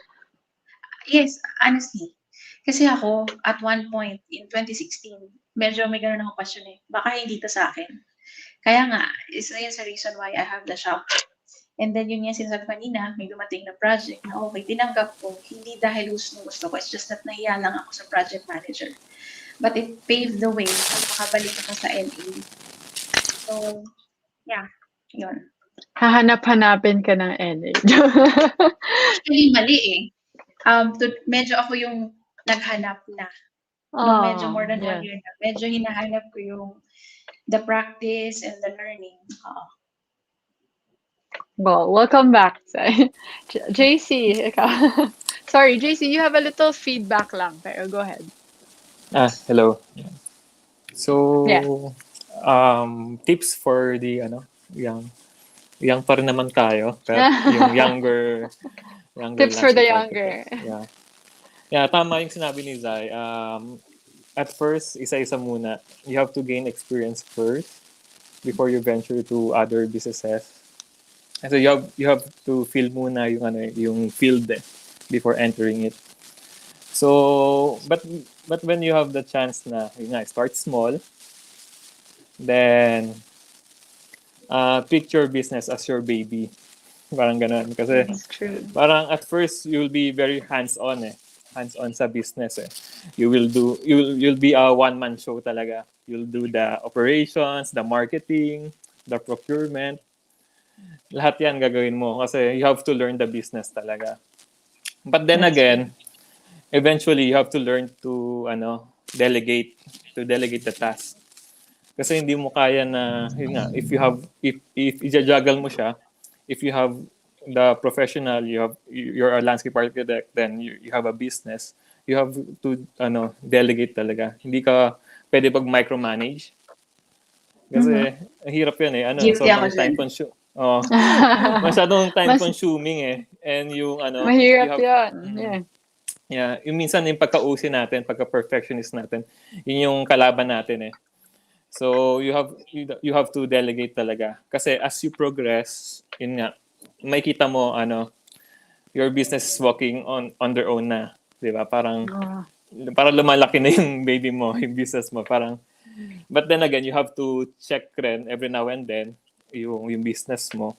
Yes, honestly. Kasi ako, at one point, in 2016, medyo may ganun akong question eh. Baka hindi to sa akin. Kaya nga, isa yun sa reason why I have the shop. And then yun yung sinasabi kanina, may dumating na project na okay, tinanggap ko, hindi dahil gusto ko, it's just that nahiya lang ako sa project manager. But it paved the way at makabalik ako sa LA. So, yeah, yun. Hahanap-hanapin ka ng LA. Actually, mali eh. Medyo ako yung naghanap na. Medyo more than 1 year na. Medyo hinahanap ko yung the practice and the learning. Well, welcome back, Sai. JC, ikaw. Sorry, JC, you have a little feedback lang, pero go ahead. Hello. Yeah. So, tips for the young young pa rin naman tayo, pero yung younger Tips for the landscape architect. younger. Yeah. Yeah, tama yung sinabi ni Zai. At first, isa-isa muna. You have to gain experience first before you venture to other businesses. And so you have to feel muna yung field before entering it. So, but when you have the chance na yun nga, start small, then treat your business as your baby. Parang ganun. Kasi That's true. parang at first you'll be very hands-on Hands-on sa business You'll be a one-man show talaga. You'll do the operations, the marketing, the procurement. Lahat 'yan gagawin mo kasi you have to learn the business talaga. But then That's true. again, eventually you have to learn to delegate delegate the task. Kasi hindi mo kaya na yun nga if i-juggle mo siya, if you have the professional, you're a landscape architect, then you have a business, you have to delegate talaga. Hindi ka pwede pag micromanage Mhm. kasi ang hirap 'yan Guilty ako sobrang dyan. time consuming. Oh, masyadong time Mas consuming and yung you mahirap have yun. mm, Yeah. yeah, yung minsan yung pagka-OC natin, pagka-perfectionist natin, yun yung kalaban natin. So you have to delegate talaga kasi as you progress, yun nga, makita mo your business is walking on their own na, 'di ba? Oh, Parang lumalaki na yung baby mo, yung business mo, parang but then again, you have to check rin every now and then yung business mo.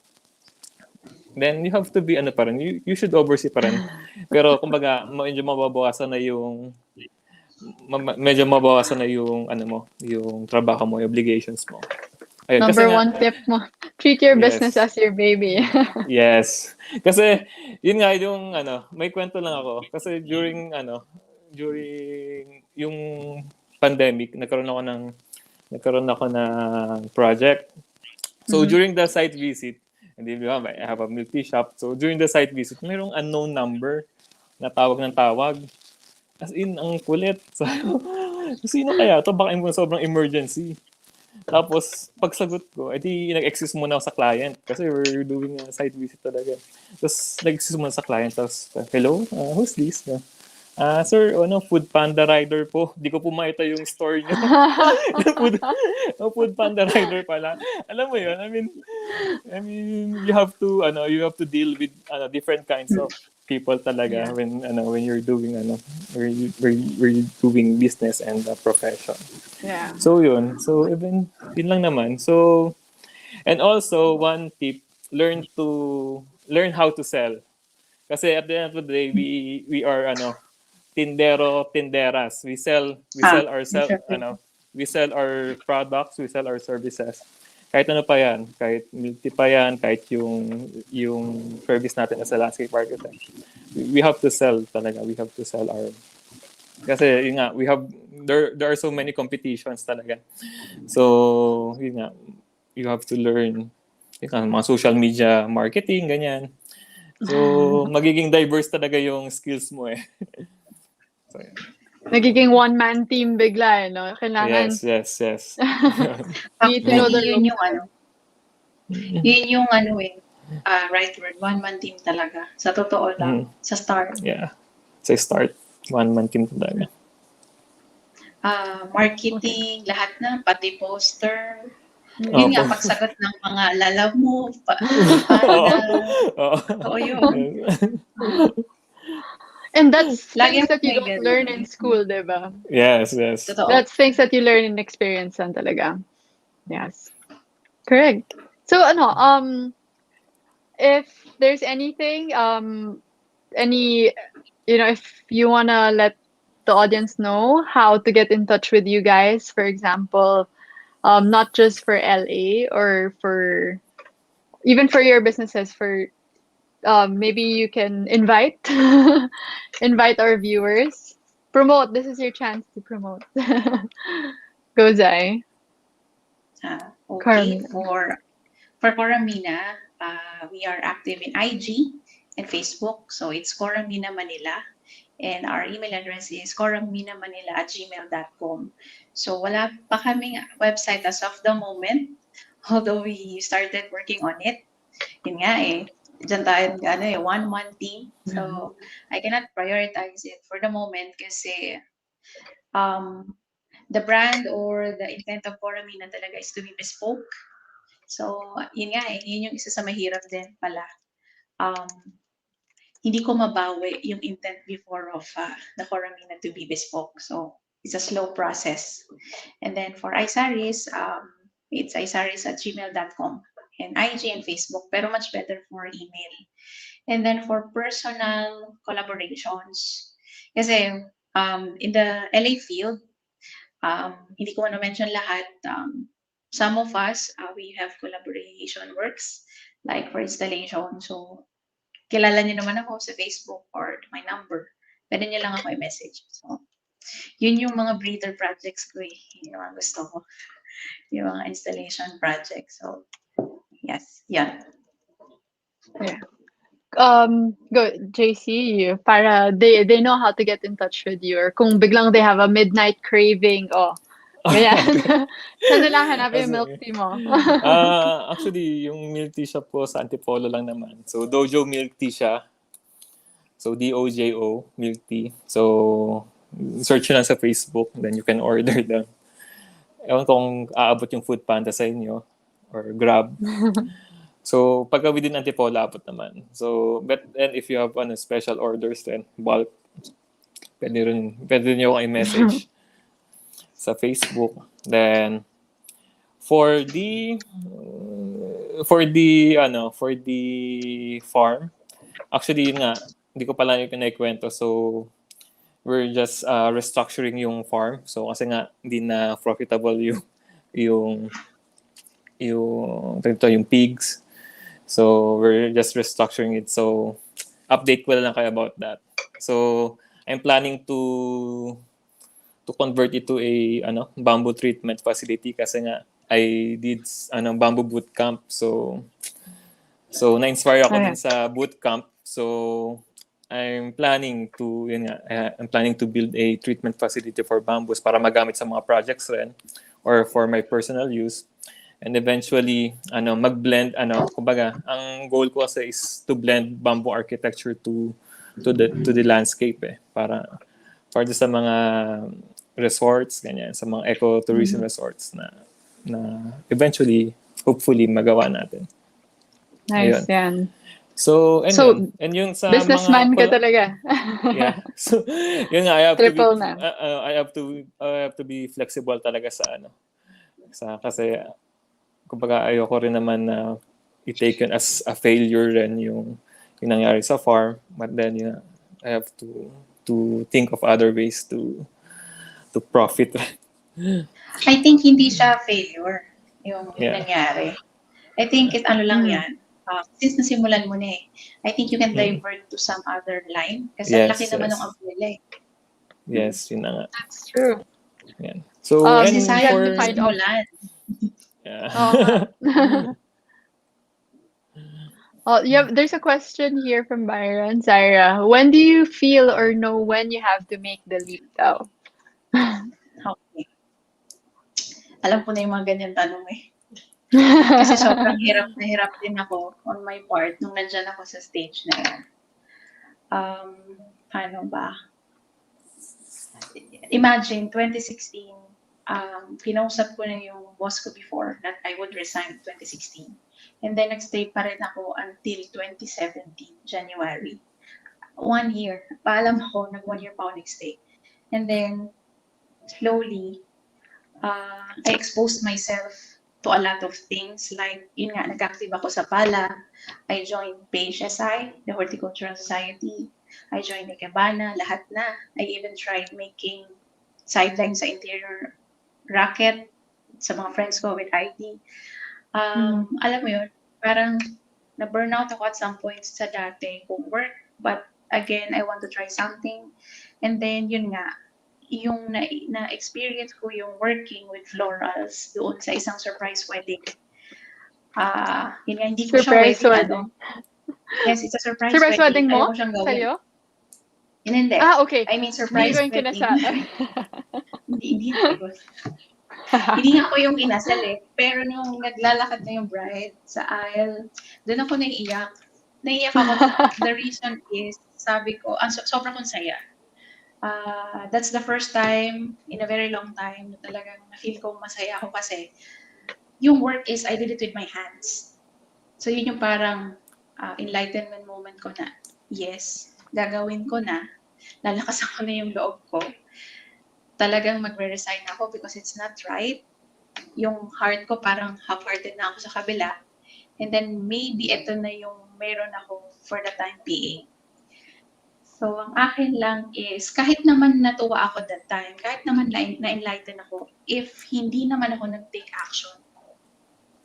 Then you have to be pa rin, you should oversee pa rin. Pero kumbaga, medyo mabawasan na yung mo, yung trabaho mo, yung obligations mo. Ayun, kasi number nga, one tip mo, treat your business yes, as your baby. yes. Kasi, yun nga yung, may kwento lang ako. Kasi during yung pandemic, nagkaroon ako ng project. So, Mhm. during the site visit, hindi ba, I have a milk tea shop. So, during the site visit, mayroong unknown number na tawag ng tawag. As in, ang kulit. Sino kaya ito? Baka sobrang emergency. Tapos, pagsagot ko, edi nag-excuse muna ako sa client kasi we're doing a site visit talaga. Tapos, nag-excuse muna sa client. Tapos, hello? Who's this? Sir, food panda rider po. Di ko po makita yung store nyo. food, food panda rider pala. Alam mo yun? I mean, you have to deal with different kinds of people talaga Yeah. when you're doing where you doing business and profession. Yeah. So yun. So even yun lang naman. So and also one tip, learn how to sell. Kasi at the end of the day, we are tindero, tinderas. We sell ourselves Exactly. we sell our products, we sell our services. Kahit ano pa yan, kahit milk tea pa yan, kahit yung service natin as a landscape architect. We have to sell talaga. We have to sell our kasi yun nga, there are so many competitions talaga. So, yun nga, you have to learn yun nga, mga social media marketing, ganyan. So, magiging diverse talaga yung skills mo So, yeah. Nagiging one-man team bigla, no? Kailangan Yes. you need to know Actually, the yun ropes. yung yun yung right word, one man team talaga. Sa totoo lang, Mhm. sa start. Yeah. Sa start, one-man team talaga. Marketing, lahat na, pati poster. Oh, Yun nga, pagsagot ng mga lala mo, Oo. panda. Oo. Oo yun. Yes. And that's Lagi things ako that you may don't learn in ganun. school, diba? Yes. Totoo. That's things that you learn in experience lang talaga. Yes. Correct. So, if there's anything, if you wanna let the audience know how to get in touch with you guys, for example, not just for LA or for even for your businesses, for maybe you can invite invite our viewers. Promote. This is your chance to promote. Go Zai. Okay, Carmina. for Coramina, We are active in IG and Facebook. So it's Coramina Manila. And our email address is coraminamanila@gmail.com. So wala pa kaming website as of the moment, although we started working on it. Yun nga eh, dyan tayo one-man team. So I cannot prioritize it for the moment kasi um, the brand or the intent of Coramina talaga is to be bespoke. So yun nga eh, yun yung isa sa mahirap din pala. Hindi ko mabawi yung intent before of the Coramina to be bespoke. So it's a slow process. And then for iSaris, it's isaris@gmail.com and IG and Facebook, pero much better for email. And then for personal collaborations, kasi in the LA field, hindi ko na-mention lahat. Some of us, we have collaboration works, like for installation. So kilala niyo naman ako sa Facebook or my number. Pwede niyo lang ako i-message. So, yun yung mga breeder projects ko eh. Yun yung mga gusto ko. Yung mga installation projects. So, yes. Yeah. Yeah. Go JC, para they know how to get in touch with you, or kung biglang they have a midnight craving, ganyan. Saan nila hanapin yung milk tea mo? Actually, yung milk tea shop ko sa Antipolo lang naman. So, Dojo Milk Tea siya. So, DOJO Milk Tea. So, search nyo lang sa Facebook, then you can order them. Ewan kung aabot yung Food Panda sa inyo or Grab. So, pagka within Antipolo, abot naman. So, but then if you have special orders, then bulk, pwede nyo akong i-message sa Facebook. Then, for the farm, actually yun nga, hindi ko pala yung kinaikwento. So, we're just restructuring yung farm. So, kasi nga, hindi na profitable yung pigs. So, we're just restructuring it. So, update ko lang kayo about that. So, I'm planning to convert it to a bamboo treatment facility kasi nga I did bamboo boot camp. So na-inspire ako din sa boot camp. So I'm planning to build a treatment facility for bamboos para magamit sa mga projects rin or for my personal use. And eventually mag-blend kumbaga ang goal ko kasi is to blend bamboo architecture to the landscape para sa mga resorts, ganyan, sa mga ecotourism resorts na eventually, hopefully, magawa natin. Nice, ayun. So, and yung sa businessman mga... ka talaga. Yeah. So, yun nga, I have to be flexible talaga kasi kumbaga ayoko rin naman na i-taken as a failure rin yung nangyari sa farm, but then I have to think of other ways to profit. I think hindi siya failure yung nangyari. I think lang yan. Since nasimulan mo na I think you can divert to some other line kasi ang laki naman ng umbrella Yes, yun na nga. That's true. Yan. So, and for simulan. Yeah. There's a question here from Byron. Zyra, when do you feel or know when you have to make the leap daw? Okay. Alam ko na yung mga ganyan tanong Kasi sobrang hirap na hirap din ako on my part nung nandyan ako sa stage na yan. Paano ba? Imagine, 2016, kinausap ko na yung boss ko before that I would resign 2016. And then nagstay pa rin ako until 2017, January. 1 year. Paalam ako, nag-1 year pa ako nagstay. And then, slowly, I exposed myself to a lot of things. Like, yun nga, nag-active ako sa PALA. I joined PHSI, the Horticultural Society. I joined Ikebana, lahat na. I even tried making sidelines sa interior racket sa mga friends ko with ID. Alam mo yun, parang na-burnout ako at some point sa dati kong work. But again, I want to try something. And then, yun nga, yung na-experience ko yung working with florals doon sa isang surprise wedding. Yun nga, hindi ko siya Surprise wedding, wedding. Yes, it's a surprise Surprise wedding wedding. Ayaw mo? ko siyang gawin. Sa'yo? Hindi. Okay. I mean, Hindi surprise ko yung wedding. kinasal. Hindi nga ako yung inasal eh. Pero nung naglalakad na yung bride sa aisle, doon ako naiiyak. Naiiyak ako. The reason is, sabi ko, sobrang kong saya. That's the first time in a very long time na talagang na-feel ko masaya ako kasi yung work is I did it with my hands. So yun yung parang enlightenment moment ko na, yes, gagawin ko na, lalakasan ko na yung loob ko. Talagang magre-resign ako because it's not right. Yung heart ko parang half-hearted na ako sa kabila. And then maybe ito na yung meron ako for the time being. So, ang akin lang is, kahit naman natuwa ako that time, kahit naman na-enlighten ako, if hindi naman ako nag-take action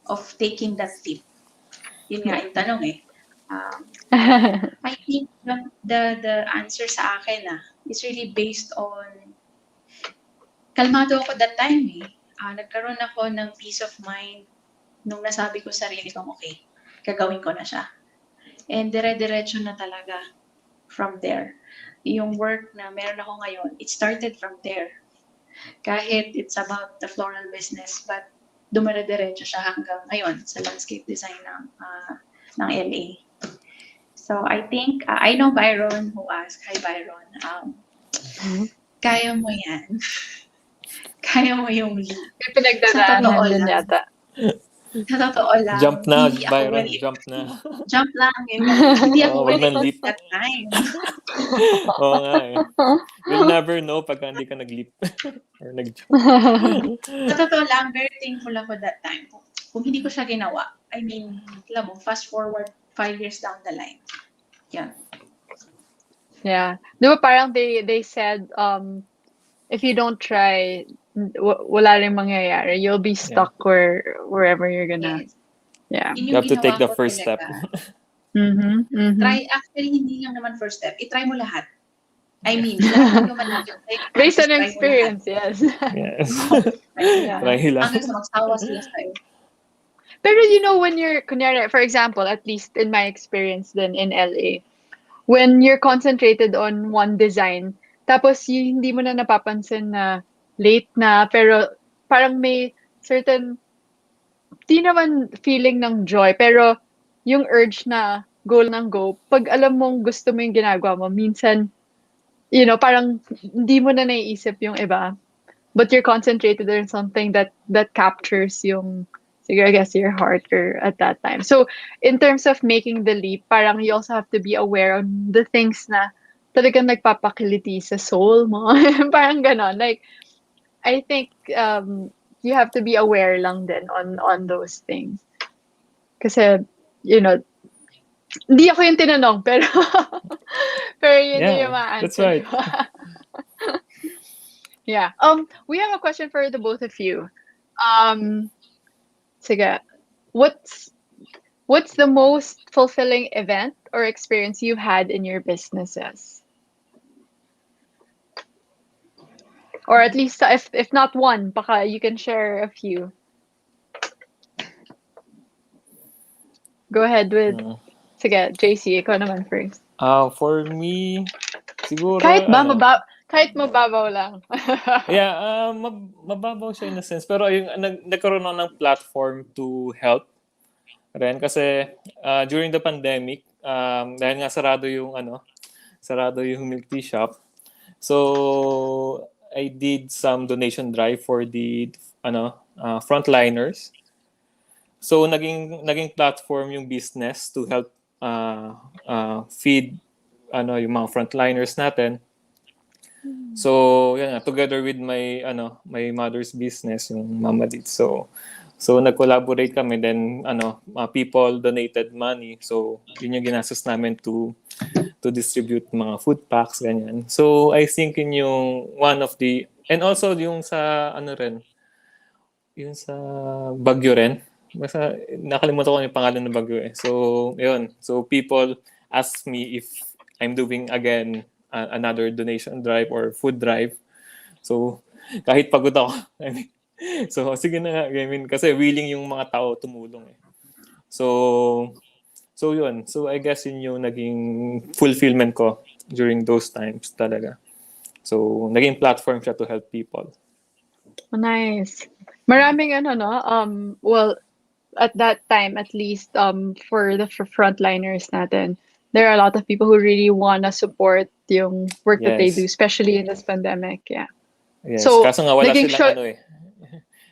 of taking that leap. Yun nga yung tanong eh. I think the answer sa akin is really based on, kalmado ako that time eh. Nagkaroon ako ng peace of mind nung nasabi ko sarili kong okay, gagawin ko na siya. And dire-diretso na talaga from there. Yung work na meron ako ngayon, it started from there. Kahit it's about the floral business, but dumire-diretso siya hanggang ngayon sa landscape design ng LA. So I think, I know Byron who asked, hi Byron, kaya mo yan. Kaya mo yung leap. May pinagdadaanan din yata. Sa totoo lang, Jump na, hindi ako Byron. ready. Jump na. Jump lang. Hindi ako Wag ready nang leap. that time. Oo nga eh. You'll never know pag hindi ka nag-leap or nag-jump. Sa totoo lang, very thankful ako that time. Kung hindi ko siya ginawa, I mean, alam mo, fast forward 5 years down the line. Yan. Yeah. Di ba parang they said, if you don't try, wala rin mangyayari. You'll be stuck wherever you're gonna. Yes. Yeah. You have to take the first step. Try, actually, hindi lang naman first step. I-try mo lahat. I mean, lahat ng human nature. Based on experience, yes. Yes. Yeah. Try lang. Hanggang sa magsawa sila sa'yo. Pero when you're, kunyari, for example, at least in my experience then in LA, when you're concentrated on one design, tapos hindi mo na napapansin na late na, pero parang may certain, di naman feeling ng joy, pero yung urge na go ng go, pag alam mong gusto mo yung ginagawa mo, minsan, parang hindi mo na naiisip yung iba, but you're concentrated on something that captures yung, siguro, I guess, your heart or at that time. So, in terms of making the leap, parang you also have to be aware on the things na talagang nagpapakiliti sa soul mo. Parang ganon. Like, I think you have to be aware lang din on those things. Kasi, hindi ako yung tinanong, pero yun yung ma-answer. That's right. Yeah. We have a question for the both of you. Sige, what's the most fulfilling event or experience you've had in your businesses? Or at least, if not one, baka you can share a few. Go ahead with, sige, JC, ikaw naman first. For me, siguro... Kahit mababaw lang. Yeah, mababaw siya in a sense. Pero yung nagkaroon ako ng platform to help rin. Kasi during the pandemic, dahil nga sarado yung milk tea shop. So, I did some donation drive for the frontliners. So, naging platform yung business to help feed yung mga frontliners natin. So, together with my mother's business, yung Mama Did. So nag-collaborate kami, then people donated money. So, yun yung ginastos namin to distribute mga food packs, ganyan. So, I think yun yung one of the, and also yung sa yung sa Baguio rin. Basta nakalimutan ko yung pangalan ng Baguio eh. So, yun. So, people ask me if I'm doing again another donation drive or food drive. So, kahit pagod ako, so sige na nga, I mean, kasi willing yung mga tao tumulong eh. So, so yun. So I guess yun yung naging fulfillment ko during those times talaga. So, naging platform siya to help people. Nice. Maraming ano, no? Well, at that time, at least, for the frontliners natin, there are a lot of people who really wanna support yung work that they do, Yes. especially in this pandemic. Yeah. Yes. So, Kaso nga wala naging silang sure, ano eh.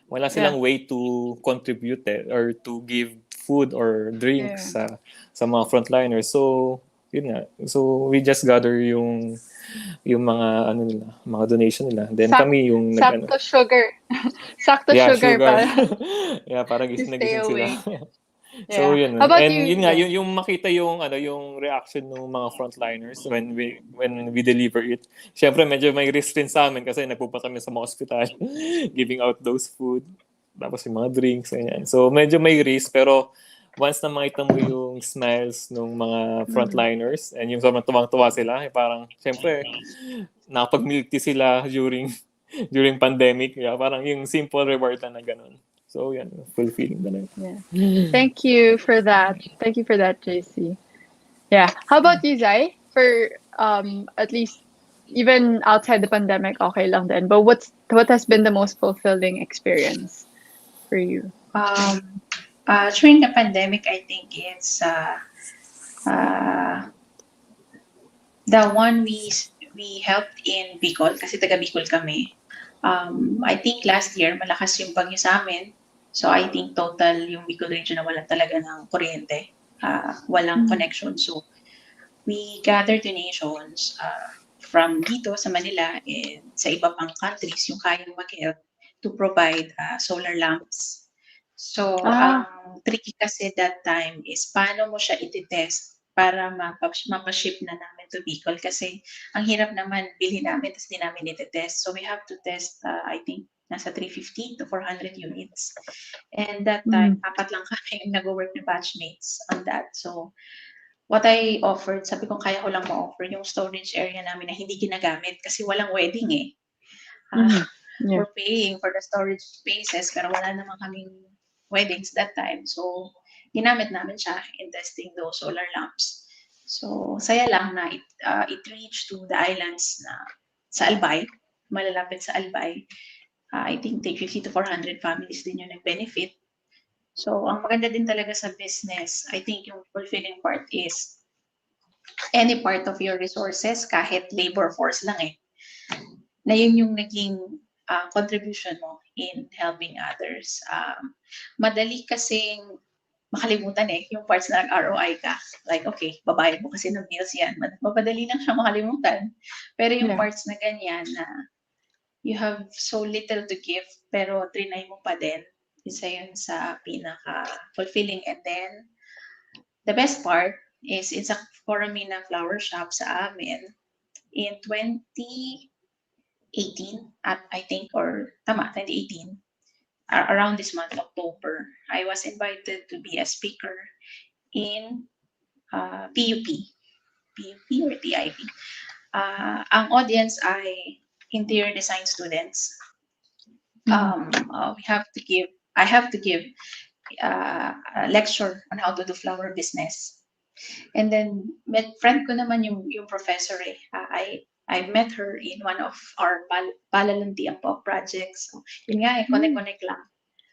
Wala yeah, silang way to contribute or to give food or yeah. drinks sa mga frontliners. So, yun nga. So, we just gather yung mga ano nila, mga donation nila. Then Sak kami yung nag-ano. sakto sugar. Sakto Yeah, sugar sugar. para Yeah, parang to gising na stay gising sila. awake. So Yeah. yun. How about And you? yun nga, Yeah. yung makita yung ano yung reaction ng mga frontliners when we deliver it. Syempre medyo may risk din sa amin kasi nagpupunta kami sa mga ospital giving out those food. Tapos yung mga drinks ganyan. So medyo may risk pero once na makita mo yung smiles ng mga Mm. frontliners and yung sobrang tuwang-tuwa sila, parang syempre nakapag-milk tea sila during pandemic. Yeah, parang yung simple reward na ganun. So yan, fulfilling talaga. Yeah. Thank you for that. Thank you for that, JC. Yeah. How about you, Zai? For at least even outside the pandemic, okay lang din. But what has been the most fulfilling experience for you? Um, during the pandemic, I think it's uh, the one we helped in Bicol kasi taga Bicol kami. I think last year malakas yung bagyo sa amin. So I think total yung Bicol region na wala talaga ng kuryente. Walang Mm. connection. So we gathered donations from dito sa Manila and sa iba pang countries yung kayang mag-help to provide solar lamps. So, Ah, ang tricky kasi that time is paano mo siya iti-test para mapaship na namin to Bicol kasi ang hirap naman bilhin namin tapos di namin iti-test. So we have to test, I think, nasa 350 to 400 units. And that time, mm. apat lang kami yung nag-work na batchmates on that. So what I offered, sabi ko kaya ko lang ma-offer yung storage area namin na hindi ginagamit kasi walang wedding eh. Mm. Yeah. We're paying for the storage spaces pero wala naman kaming weddings that time. So, ginamit namin siya in testing those solar lamps. So, saya lang na it reached to the islands na sa Albay, malalapit sa Albay. I think 50 to 400 families din yung nag-benefit. So, ang maganda din talaga sa business, I think yung fulfilling part is any part of your resources, kahit labor force lang eh, na yun yung naging contribution mo in helping others. Madali kasing makalimutan eh, yung parts na nag-ROI ka. Like, okay, babayad mo kasi ng bills yan. Mapadali lang siya makalimutan. Pero yung Yeah. parts na ganyan na you have so little to give, pero trinay mo pa din, isa yun sa pinaka-fulfilling. And then, the best part is, it's a Foramina flower shop sa amin in 2018, at I think, or tama, 2018, around this month, October, I was invited to be a speaker in PUP. PUP or TIP. Ang audience ay interior design students. We have to give, I have to give a lecture on how to do flower business. And then, friend ko naman yung professor eh. I met her in one of our Palalantiang po projects. So, yun nga eh, connect lang.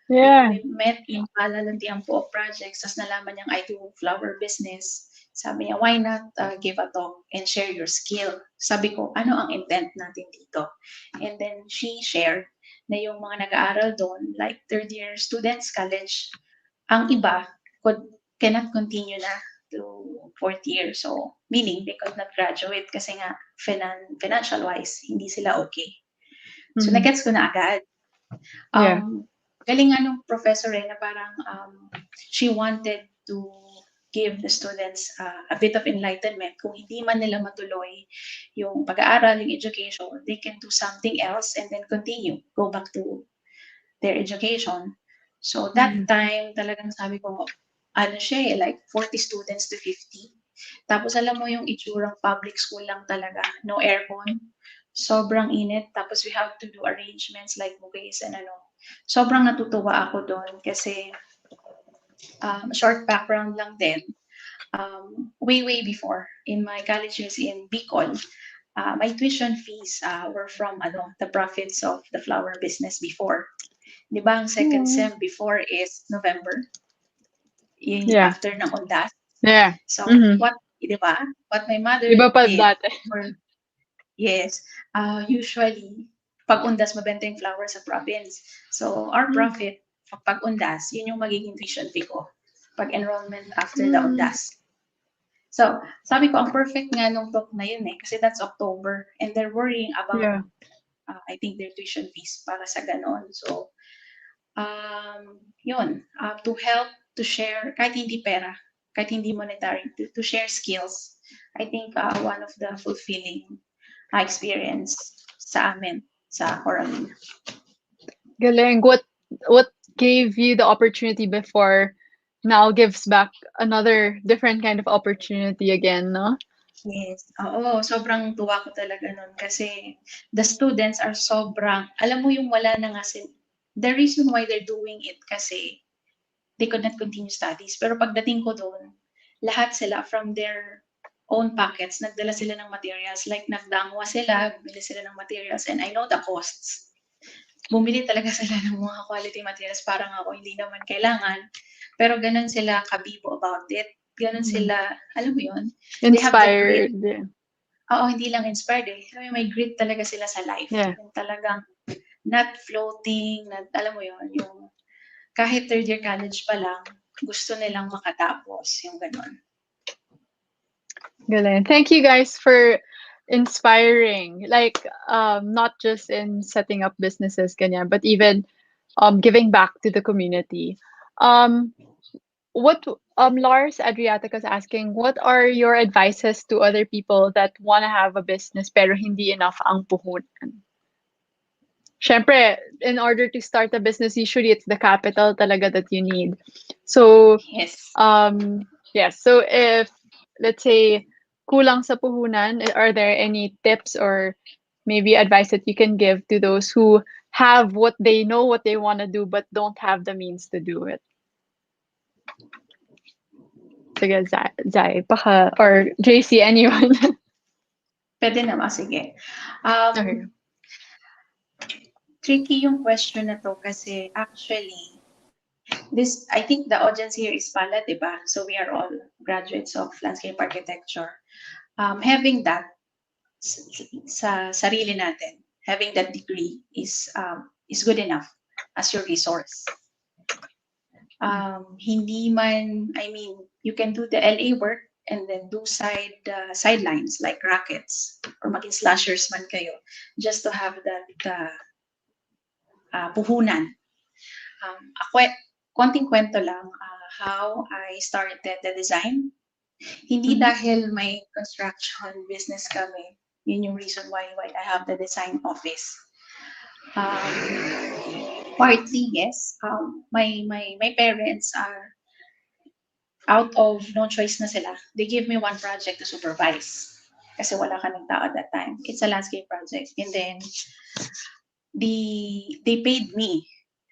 Yeah. We met in Palalantiang po projects, tapos nalaman niyang I do flower business. Sabi niya, why not give a talk and share your skill? Sabi ko, ano ang intent natin dito? And then she shared na yung mga nag-aaral doon, like third year students, college, ang iba cannot continue na to fourth year. So, meaning they could not graduate kasi nga financial-wise, hindi sila okay. So, Mhm. nagets ko na agad. Yeah. Galing nga nung professor eh, na parang she wanted to give the students a bit of enlightenment. Kung hindi man nila matuloy yung pag-aaral, yung education, they can do something else and then continue, go back to their education. So that time, talagang sabi ko, ano siya eh, like 40 students to 50. Tapos alam mo yung itsurang public school lang talaga, no aircon, sobrang init. Tapos we have to do arrangements like bouquets and ano. Sobrang natutuwa ako doon kasi Short background lang din. Way before, in my college years in Bicol, my tuition fees were from the profits of the flower business before. Di ba, ang second Mm. sem before is November, Yeah. after ng undas. Yeah. So, Mm-hmm. di ba, what my mother Iba pa did dati. for, yes, usually, pag undas, mabenta yung flower sa province. So, our profit, pag undas, yun yung magiging tuition fee ko. Pag enrollment after the undas. So, sabi ko, ang perfect nga nung talk na yun kasi that's October. And they're worrying about, Yeah. I think, their tuition fees para sa ganon. So, yun, to help, to share, kahit hindi pera, kahit hindi monetary, to share skills. I think one of the fulfilling experience sa amin, sa Coraline. Galing. What gave you the opportunity before now gives back another different kind of opportunity again, no? Yes. Oo, sobrang tuwa ko talaga nun kasi the students are sobrang, alam mo yung wala na nga the reason why they're doing it kasi they could not continue studies. Pero pagdating ko doon, lahat sila from their own pockets, nagdala sila ng materials. Like nagdangwa sila, bumili sila ng materials, and I know the costs. Bumili talaga sila ng mga quality materials, parang ako hindi naman kailangan. Pero ganun sila kabibo about it. Ganun sila, alam mo yun? They have the grit. Inspired. Yeah. Oo, hindi lang inspired may grit talaga sila sa life. Yeah. Yung talagang not floating, alam mo yun, yung kahit third year college pa lang, gusto nilang makatapos, yung ganun. Galing. Thank you guys for inspiring. Like not just in setting up businesses, ganyan, but even giving back to the community. What Lars Adriatic is asking, what are your advices to other people that want to have a business pero hindi enough ang puhunan? Syempre, in order to start a business, usually it's the capital talaga that you need. So, Yes. yes. So if, let's say, kulang sa puhunan, are there any tips or maybe advice that you can give to those who have what they know what they want to do but don't have the means to do it? Sige, Zai, or JC, anyone? Pwede naman, sige. Okay. Tricky yung question na to kasi actually, I think the audience here is pala, diba? So we are all graduates of landscape architecture. Having that sa sarili natin, having that degree is good enough as your resource. Hindi man, I mean, you can do the LA work and then do sidelines like rackets or maging slashers man kayo just to have that puhunan. Konting kwento lang how I started the design. Hindi dahil may construction business kami. Yun yung reason why I have the design office. Partly, yes. My parents are out of no choice na sila. They give me one project to supervise. Kasi wala kaming tao at that time. It's a landscape project. And then, they paid me.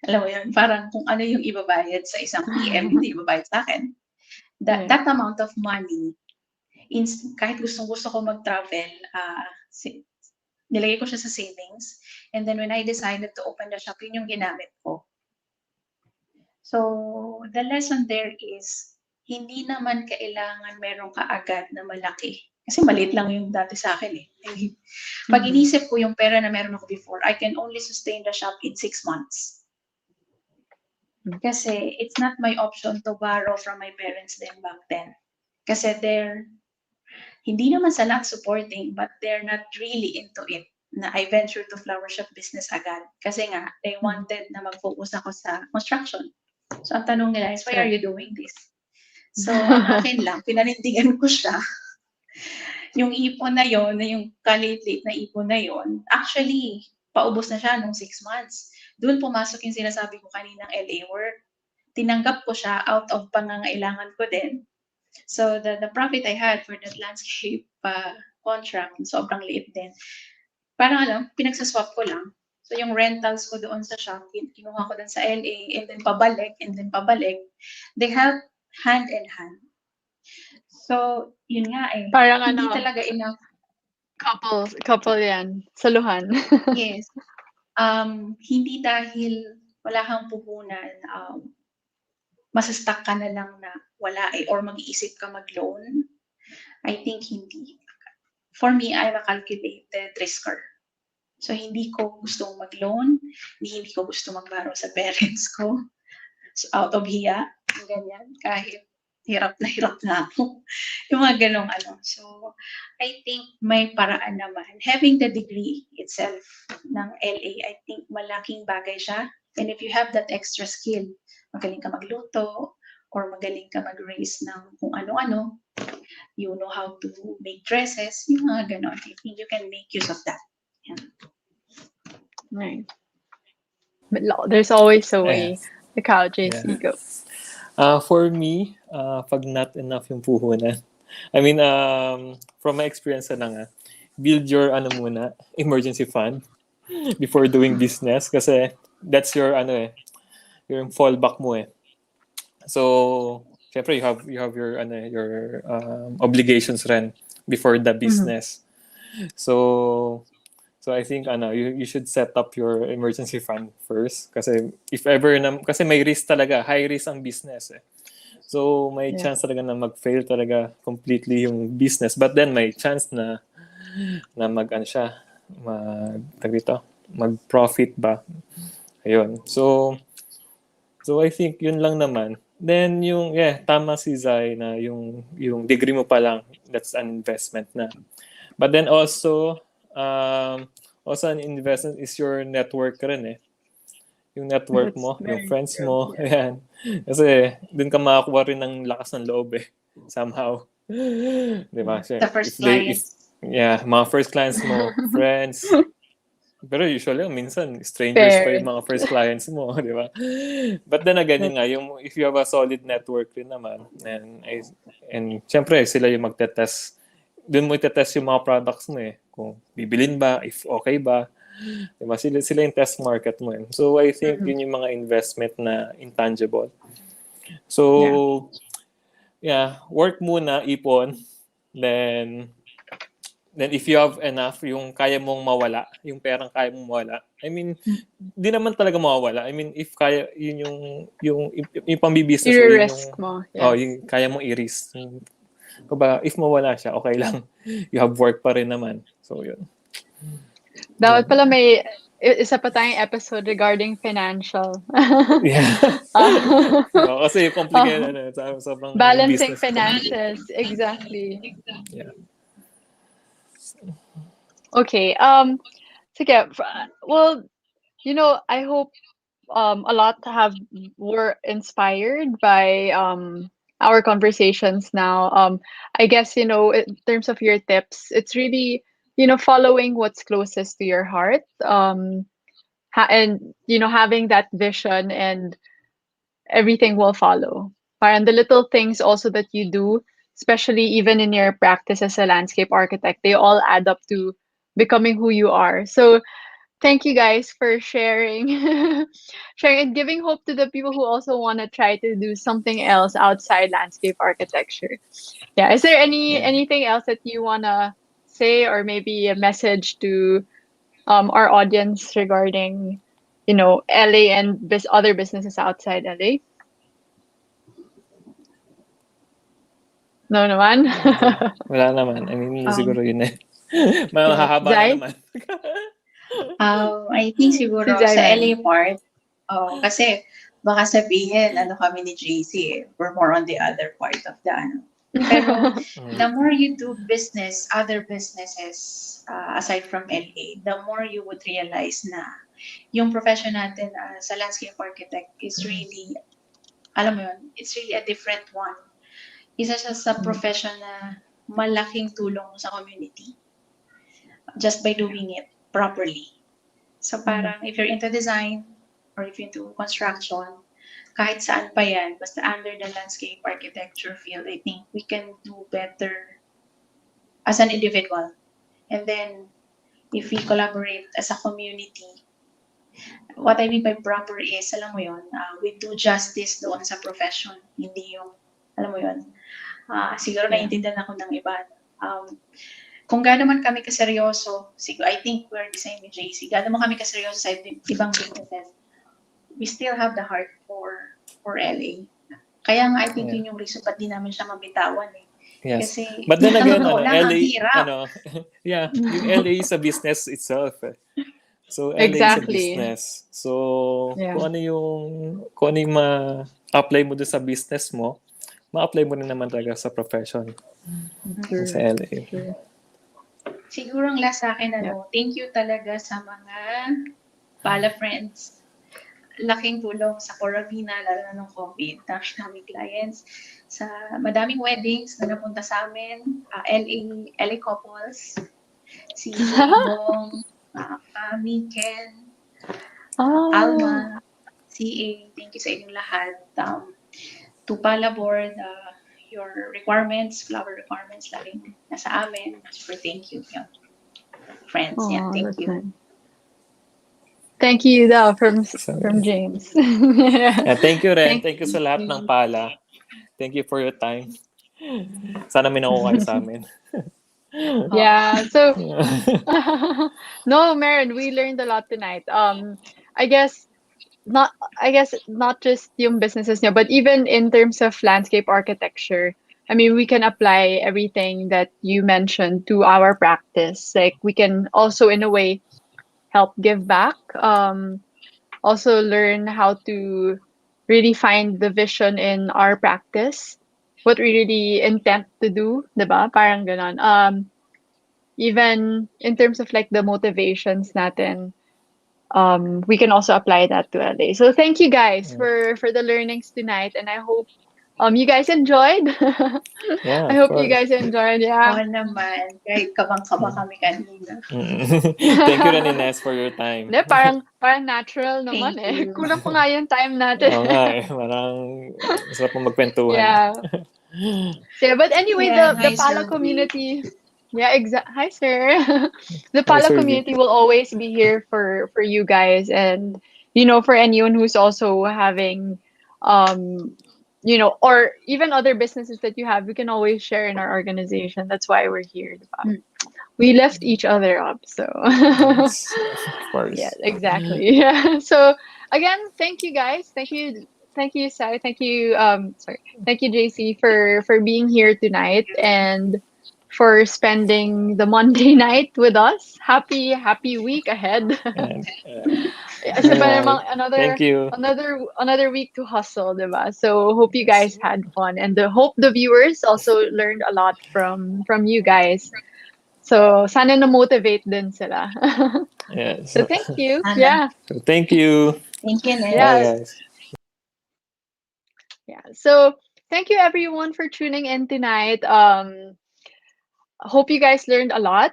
Alam mo yun, parang kung ano yung ibabayad sa isang PM, hindi ibabayad sa akin. That amount of money, kahit gustong-gusto ko mag-travel, nilagay ko siya sa savings. And then when I decided to open the shop, yun yung ginamit ko. So, the lesson there is, hindi naman kailangan meron ka agad na malaki. Kasi maliit lang yung dati sa akin Pag inisip ko yung pera na meron ako before, I can only sustain the shop in 6 months. Kasi it's not my option to borrow from my parents then back then. Kasi hindi naman sa not supporting, but they're not really into it na I venture to flower shop business agad. Kasi nga, they wanted na mag-focus ako sa construction. So, ang tanong nila is, why are you doing this? So, ang akin lang, pinanindigan ko siya. Yung ipon na yon, yung kalate-late na ipon na yon, actually, paubos na siya nung 6 months. Doon pumasok yung sinasabi ko kaninang LA work. Tinanggap ko siya out of pangangailangan ko din. So, the profit I had for that landscape contract, sobrang liit din. Parang pinagsaswap ko lang. So yung rentals ko doon sa shop, kinuha ko doon sa LA, and then pabalik, and then pabalik. They help hand in hand. So, yun nga eh. Parang Hindi talaga enough. couple yan. Saluhan. Yes. Hindi dahil wala kang puhunan, masastuck ka na lang na wala eh, or mag-iisip ka mag-loan. I think hindi. For me, I'm a calculated risker. So, hindi ko gustong mag-loan, hindi ko gusto magbaro sa parents ko. So, out of hiya, ganyan, kahit hirap na ako. Yung mga ganong ano. So, I think may paraan naman. Having the degree itself ng LA, I think malaking bagay siya. And if you have that extra skill, magaling ka magluto, or magaling ka mag-raise ng kung ano-ano, you know how to make dresses, yung mga ganon. I think you can make use of that. Yeah. Right. But there's always a way. Yes. Ikaw, JC, Yeah. go. For me, pag not enough yung puhunan, I mean, from my experience na nga, build your muna, emergency fund before doing business kasi that's your your fallback mo eh. So, syempre you have your obligations rin before the business. So I think you should set up your emergency fund first kasi if ever kasi may risk talaga, high risk ang business eh. So may chance talaga na mag-fail talaga completely yung business, but then may chance na mag-profit ba. Ayun. So I think yun lang naman. Then yung tama si Zay na yung degree mo pa lang, that's an investment na. But then also an investment is your network rin eh. Yung network mo, yung friends mo, yan. Kasi dun ka makakuha rin ng lakas ng loob eh. Somehow. Di ba? The first clients. Mga first clients mo, friends. Pero usually, minsan, strangers pa yung mga first clients mo, di ba? But then again, yun nga, if you have a solid network rin naman, and syempre, sila yung magte-test. Doon mo itetest yung mga products mo eh. Kung bibilin ba, if okay ba. Diba? Sila yung test market mo eh. So, I think yun yung mga investment na intangible. So, work muna, ipon. Then if you have enough, yung kaya mong mawala, yung perang kaya mong mawala, I mean, di naman talaga mawawala. I mean, if kaya, yun yung pambibusiness mo, i-risk mo. Yeah. Yung kaya mong i-risk. Kumbaga, if mawala siya, okay lang. You have work pa rin naman. So, yun. Dapat pala may isa pa tayong episode regarding financial. Kasi complicated. Sobrang balancing finances. Exactly. Yeah. Okay. Sige. Well, I hope a lot were inspired by our conversations now. I guess, in terms of your tips, it's really, following what's closest to your heart. And, having that vision, and everything will follow. And the little things also that you do, especially even in your practice as a landscape architect, they all add up to becoming who you are. So thank you guys for sharing and giving hope to the people who also want to try to do something else outside landscape architecture. Is there anything else that you want to say, or maybe a message to our audience regarding LA and other businesses outside LA? No naman? Wala naman. I mean, siguro yun eh. Mahahaba na naman. I think siguro Si Zyra. sa LA part, kasi baka sabihin, kami ni JC eh, we're more on the other part of the Pero the more you do business, other businesses, aside from LA, the more you would realize na yung profession natin sa landscape architect is really, alam mo yun, it's really a different one. Isa siya sa profession na malaking tulong sa community just by doing it properly. So parang if you're into design or if you're into construction, kahit saan pa yan, basta under the landscape architecture field, I think we can do better as an individual. And then if we collaborate as a community, What I mean by proper is, alam mo yun, we do justice doon sa profession, hindi yung, alam mo yun, siguro Yeah. naiintindihan ako ng iba. Kung gaano man kami kaseryoso, siguro, I think we're the same with JC, gaano man kami kaseryoso sa ibang businesses, we still have the heart for LA. Kaya nga, I think Yeah. yun yung reason ba't di namin siya mabitawan eh. Yes. Kasi, But then sa again, totoo lang, ang LA, hirap. yeah, yung LA is a business itself. So LA is a Exactly. business. So Yeah. kung ano yung ma-apply mo doon sa business mo, ma-apply mo rin naman talaga sa profession True. sa LA. True. Siguro ang last sa akin, Yeah. thank you talaga sa mga Pala friends. Laking tulong sa Coravina, lalo na nung COVID, daming clients. Sa madaming weddings na napunta sa amin, LA couples, si Bong, Kami, Ken, Oh. Alma, CA, thank you sa inyong lahat. To Pala board, your requirements, flower requirements, laging nasa amin. Super thank you. Yeah. Friends, yeah, Oh, thank that's you. nice. Thank you daw from So, James. thank you rin. Thank Thank you sa lahat ng pala. Thank you for your time. Sana may nakuha kayo sa amin. Yeah. So no, Maren, we learned a lot tonight. I guess not not just yung businesses niya, but even in terms of landscape architecture. I mean, we can apply everything that you mentioned to our practice. Like we can also in a way help give back. Also learn how to really find the vision in our practice. What we really intend to do, 'di ba? Parang ganon. Even in terms of like the motivations natin, we can also apply that to LA. So thank you guys for the learnings tonight, and I hope you guys enjoyed. Yeah, I of hope you course. guys enjoyed. Yeah. Oo naman, kahit kabang-kaba kami kanina. Thank you rin, Ines, for your time. Hindi, parang natural naman Thank eh. you. Kulang pa nga yung time natin. Oo nga eh. Parang masarap mong magkwentuhan. Yeah. So, yeah, but anyway, Yeah, the hi, Pala Sir B. community, yeah, Hi, sir. The Hi, Pala Sir V. community will always be here for you guys, and for anyone who's also having, or even other businesses that you have, we can always share in our organization. That's why we're here. Diba? We lift each other up. So, Yes, of yeah, course. exactly. Yeah. So again, thank you guys. Thank you, Sai. Thank you, JC, for being here tonight and for spending the Monday night with us. Happy week ahead. And, Isa pa alright. namang Thank you. another week to hustle, diba? So hope you guys had fun, and hope the viewers also learned a lot from you guys. So sana na motivate din sila. Yes. So thank you. Sana. Yeah. So, thank you. Thank you, Ned. Bye, Yeah. guys. Yeah. So thank you everyone for tuning in tonight. Hope you guys learned a lot.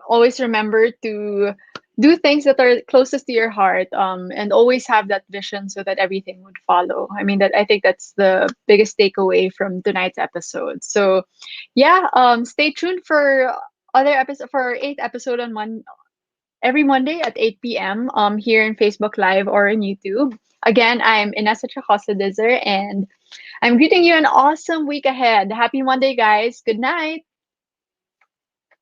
Always remember to do things that are closest to your heart. And always have that vision so that everything would follow. I mean, that I think that's the biggest takeaway from tonight's episode. So yeah, stay tuned for other episode for our eighth episode on every Monday at 8 p.m. Here in Facebook Live or in YouTube. Again, I'm Inessa Chacosa, and I'm greeting you an awesome week ahead. Happy Monday, guys. Good night.